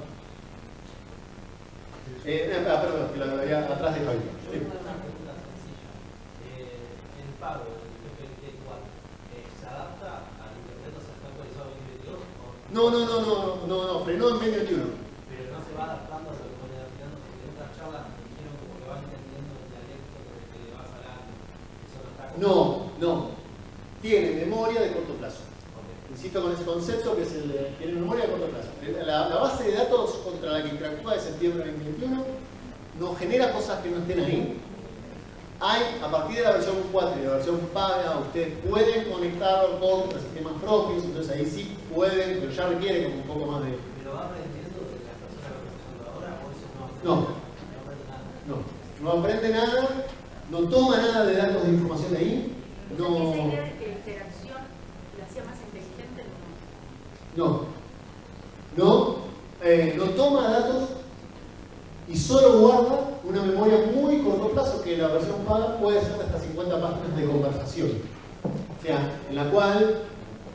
Perdón, que la había atrás de Javier. Sí. El pago del GPT-4 se adapta al internet, o sea, está actualizado en 2022 No, frenó en 2021. pero no se va adaptando a lo que pone adaptando, porque en otras charlas me dijeron como que van entendiendo el dialecto que le vas hablando, eso no está como... No, tiene memoria de corto plazo. Insisto con ese concepto que es el de tiene memoria de corto plazo. La base de datos contra la que interactúa de septiembre de 2021 no genera cosas que no estén ahí. A partir de la versión 4 y de la versión paga, ustedes pueden conectarlo con los sistemas propios, entonces ahí sí pueden, pero ya requiere como un poco más de... ¿Pero va aprendiendo de las personas que están usando ahora o eso no aprende nada? No aprende nada, no toma nada de datos de información de ahí. Esa idea de que la interacción la hacía más inteligente, no toma datos y solo guarda una memoria muy corto plazo, que la versión paga puede ser hasta 50 páginas de conversación. O sea, en la cual,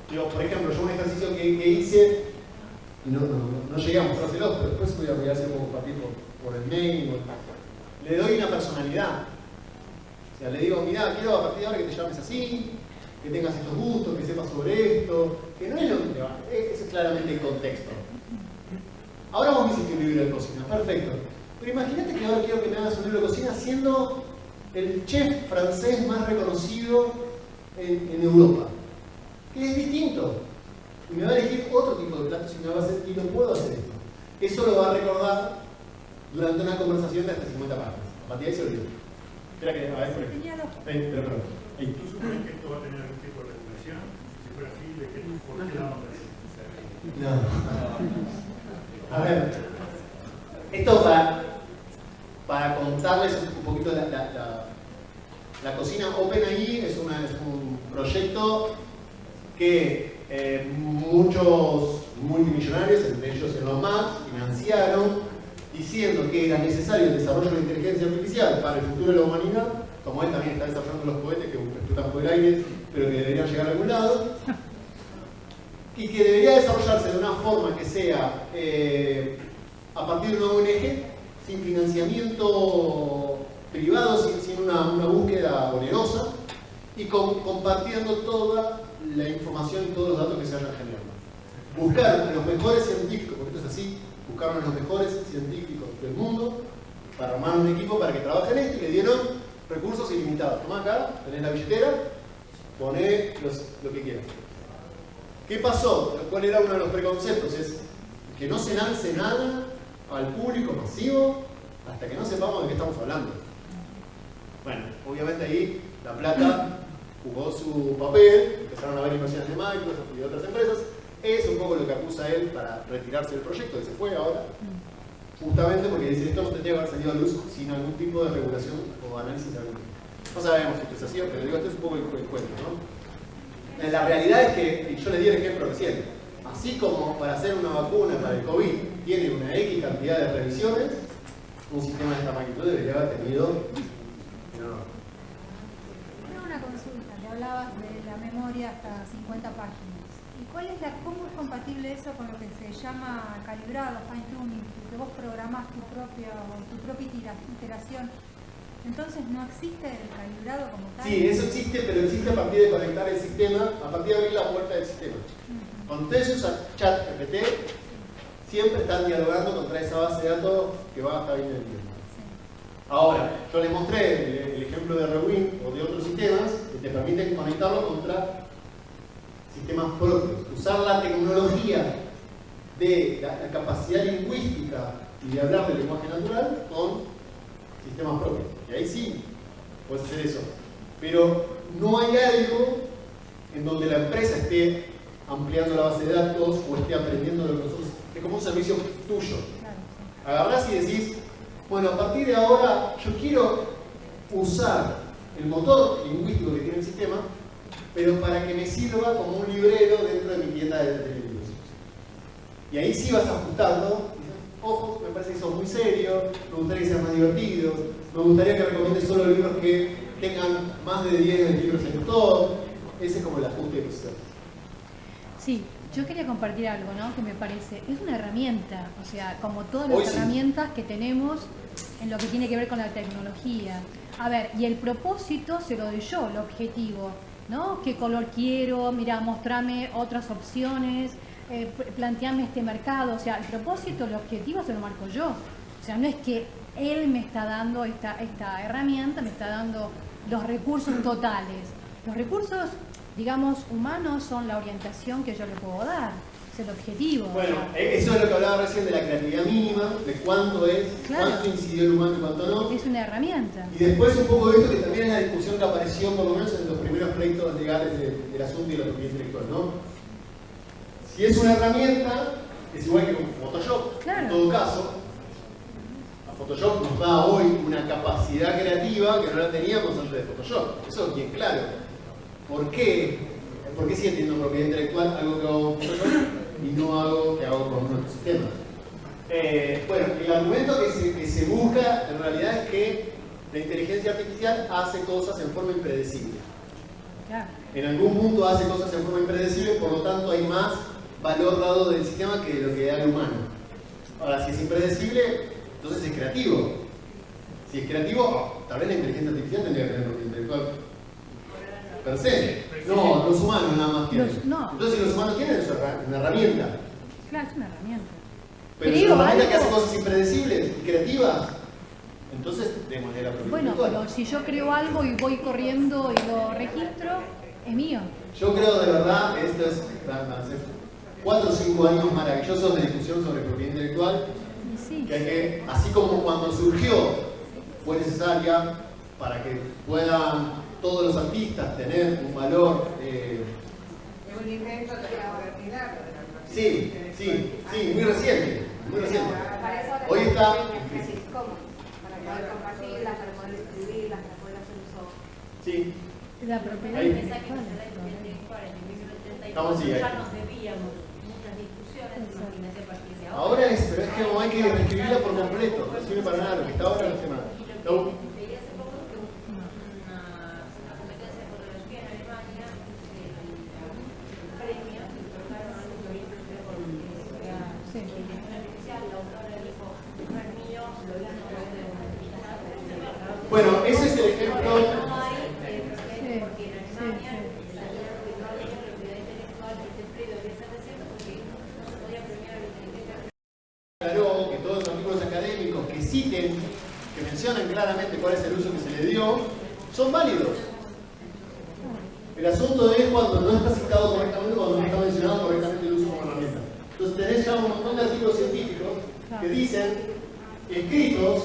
por ejemplo, yo un ejercicio que hice, y no llegué a mostrárselo, pero después voy a hacer como compartir por el mail, le doy una personalidad. O sea, le digo, mirá, quiero a partir de ahora que te llames así, que tengas estos gustos, que sepas sobre esto, que no es lo que te va, ese es claramente el contexto. Ahora vos me hiciste un libro de cocina, perfecto. Pero imagínate que ahora quiero que me hagas un libro de cocina siendo el chef francés más reconocido en Europa. Que es distinto. Y me va a elegir otro tipo de platos y me va a hacer, y no puedo hacer esto. Eso lo va a recordar durante una conversación de hasta 50 páginas. A partir de ahí se olvidó. Espera que, a ver, por ejemplo. Pero perdón. ¿Tú supones que esto va a tener algún tipo de regulación? Si fuera así, ¿de qué por qué lado va a ser? No. A ver, esto para para contarles un poquito la cocina OpenAI es un proyecto que muchos multimillonarios, entre ellos Elon Musk, financiaron diciendo que era necesario el desarrollo de la inteligencia artificial para el futuro de la humanidad, como él también está desarrollando los cohetes que explotan por el aire, pero que deberían llegar a algún lado, y que debería desarrollarse de una forma que sea a partir de una ONG, sin financiamiento privado, sin una búsqueda onerosa, y compartiendo toda la información y todos los datos que se vayan generando. Buscar a los mejores científicos, porque esto es así, buscaron a los mejores científicos del mundo para armar un equipo para que trabajen esto, y le dieron recursos ilimitados. Tomá acá, tenés la billetera, poné lo que quieras. ¿Qué pasó? ¿Cuál era uno de los preconceptos? Es que no se lance nada al público masivo hasta que no sepamos de qué estamos hablando. Bueno, obviamente ahí la plata jugó su papel, empezaron a haber inversiones de Microsoft y de otras empresas. Es un poco lo que acusa él para retirarse del proyecto, que se fue ahora, justamente porque dice esto no tendría que haber salido a luz sin algún tipo de regulación o análisis de algún tipo. No sabemos si esto es así, pero digo, esto es un poco el cuento, ¿no? La realidad es que, y yo le di el ejemplo recién, así como para hacer una vacuna para el COVID tiene una X cantidad de revisiones, un sistema de esta magnitud debería haber tenido... Tengo una consulta, te hablabas de la memoria hasta 50 páginas. ¿Y cómo es compatible eso con lo que se llama calibrado, fine tuning, que vos programás tu propia iteración? Entonces no existe el calibrado como tal. Sí, eso existe, pero existe a partir de conectar el sistema, a partir de abrir la puerta del sistema. Cuando ustedes usan ChatGPT, siempre están dialogando contra esa base de datos que va hasta ahí en el tiempo. Ahora, yo les mostré el ejemplo de Rewin o de otros sistemas que te permiten conectarlo contra sistemas propios. Usar la tecnología de la capacidad lingüística y de hablar del lenguaje natural con sistemas propios. Y ahí sí puedes hacer eso. Pero no hay algo en donde la empresa esté ampliando la base de datos o esté aprendiendo lo que nosotros. Es como un servicio tuyo. Agarrás y decís, bueno, a partir de ahora yo quiero usar el motor lingüístico que tiene el sistema, pero para que me sirva como un librero dentro de mi tienda de libros. Y ahí sí vas ajustando. Ojo, me parece que son muy serios, me gustaría que sean más divertidos, me gustaría que recomiendes solo libros que tengan más de 10 libros en autor. Ese es como el ajuste que se hace. Sí, yo quería compartir algo, ¿no? Que me parece, es una herramienta, o sea, como todas las herramientas que tenemos en lo que tiene que ver con la tecnología. A ver, y el propósito se lo doy yo, el objetivo, ¿no? ¿Qué color quiero? Mira, mostrame otras opciones. Plantearme este mercado, o sea, el propósito, el objetivo se lo marco yo. O sea, no es que él me está dando esta herramienta, me está dando los recursos totales. Los recursos, digamos, humanos son la orientación que yo le puedo dar, es el objetivo. Bueno, eso es lo que hablaba recién de la creatividad mínima, de cuánto es, claro, cuánto incidió el humano y cuánto no. Es una herramienta. Y después un poco de esto que también es la discusión que apareció por lo menos en los primeros pleitos legales del asunto y la propiedad intelectual, ¿no? Si es una herramienta, es igual que con Photoshop. Claro. En todo caso, a Photoshop nos da hoy una capacidad creativa que no la teníamos antes de Photoshop. Eso es bien claro. ¿Por qué? ¿Por qué sigue teniendo propiedad intelectual algo que hago con Photoshop y no algo que hago con otro sistema? Bueno, el argumento que se busca en realidad es que la inteligencia artificial hace cosas en forma impredecible. Claro. En algún punto hace cosas en forma impredecible, por lo tanto hay más valor dado del sistema que lo que da el humano. Ahora, si es impredecible, entonces es creativo. Si es creativo, tal vez la inteligencia artificial tendría que tener propiedad intelectual per se. No, los humanos nada más tienen. Entonces, si los humanos tienen, es una herramienta. Claro, es una herramienta. Pero si es una herramienta que hace cosas impredecibles y creativas, entonces démosle la propiedad intelectual. Bueno, pero si yo creo algo y voy corriendo y lo registro, es mío. Yo creo de verdad, esto es 4 o 5 años maravillosos de discusión sobre propiedad intelectual, sí, que así como cuando surgió fue necesaria para que puedan todos los artistas tener un valor. Es un invento de la modernidad. Sí, muy reciente, muy reciente. Hoy está. poder compartirlas, para poder escribirlas, para poder hacer uso. Sí. La propiedad Ahí. intelectual. Estamos, sí, ahí. Ya nos debíamos muchas discusiones, imagínate a partir de ahora. Ahora es, pero es que no hay que reescribirla por completo, no sirve para nada, lo que está ahora no sirve nada. Leí hace poco que una competencia de fotografía en Alemania, el premio, que otorgaron a un libro por inteligencia artificial, la autora dijo, no es mío, lo hizo a través de una inteligencia artificial. Bueno, ese es el ejemplo. No hay respeto porque en Alemania salieron que no había propiedad intelectual, que este premio debería ser desierto porque no se podía premiar a la inteligencia artificial. Claro que todos los artículos académicos que citen, que mencionan claramente cuál es el uso que se le dio, son válidos. El asunto es cuando no está citado correctamente, cuando no está mencionado correctamente el uso como herramienta. Entonces tenés ya un montón de artículos científicos que dicen, escritos,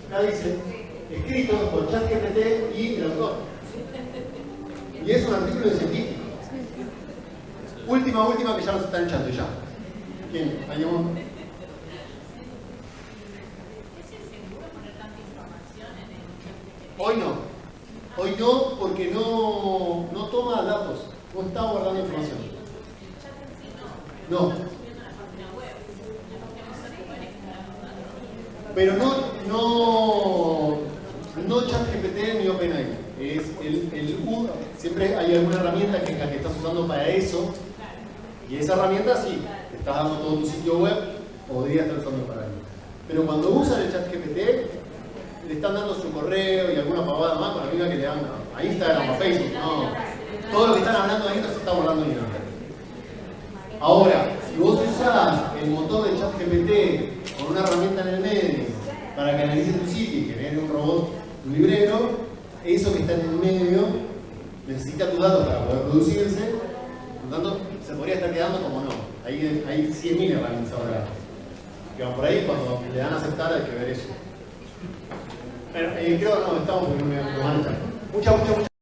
acá dicen, escritos por ChatGPT y el autor. Y es un artículo de científico. Última que ya nos están echando ya. ¿Quién? ¿Hay un? Hoy no. Hoy no, porque no toma datos. No está guardando información. No. Pero no ChatGPT ni OpenAI. Es siempre hay alguna herramienta que es la que estás usando para eso. Y esa herramienta sí, te estás dando todo tu sitio web, podría estar usando para ello. Pero cuando usan el ChatGPT, le están dando su correo y alguna pavada más con la misma que le dan a Instagram o a Facebook. No. Todo lo que están hablando ahí no se está guardando en Internet. Ahora, si vos usás el motor de ChatGPT con una herramienta en el medio para que analice tu sitio y genere un robot, un librero, eso que está en el medio necesita tus datos para poder producirse. Por lo tanto, se podría estar quedando como no. Hay 100.000 herramientas ahora que van por ahí. Cuando le dan a aceptar hay que ver eso. Pero creo que no, estamos porque me van a echar. Mucha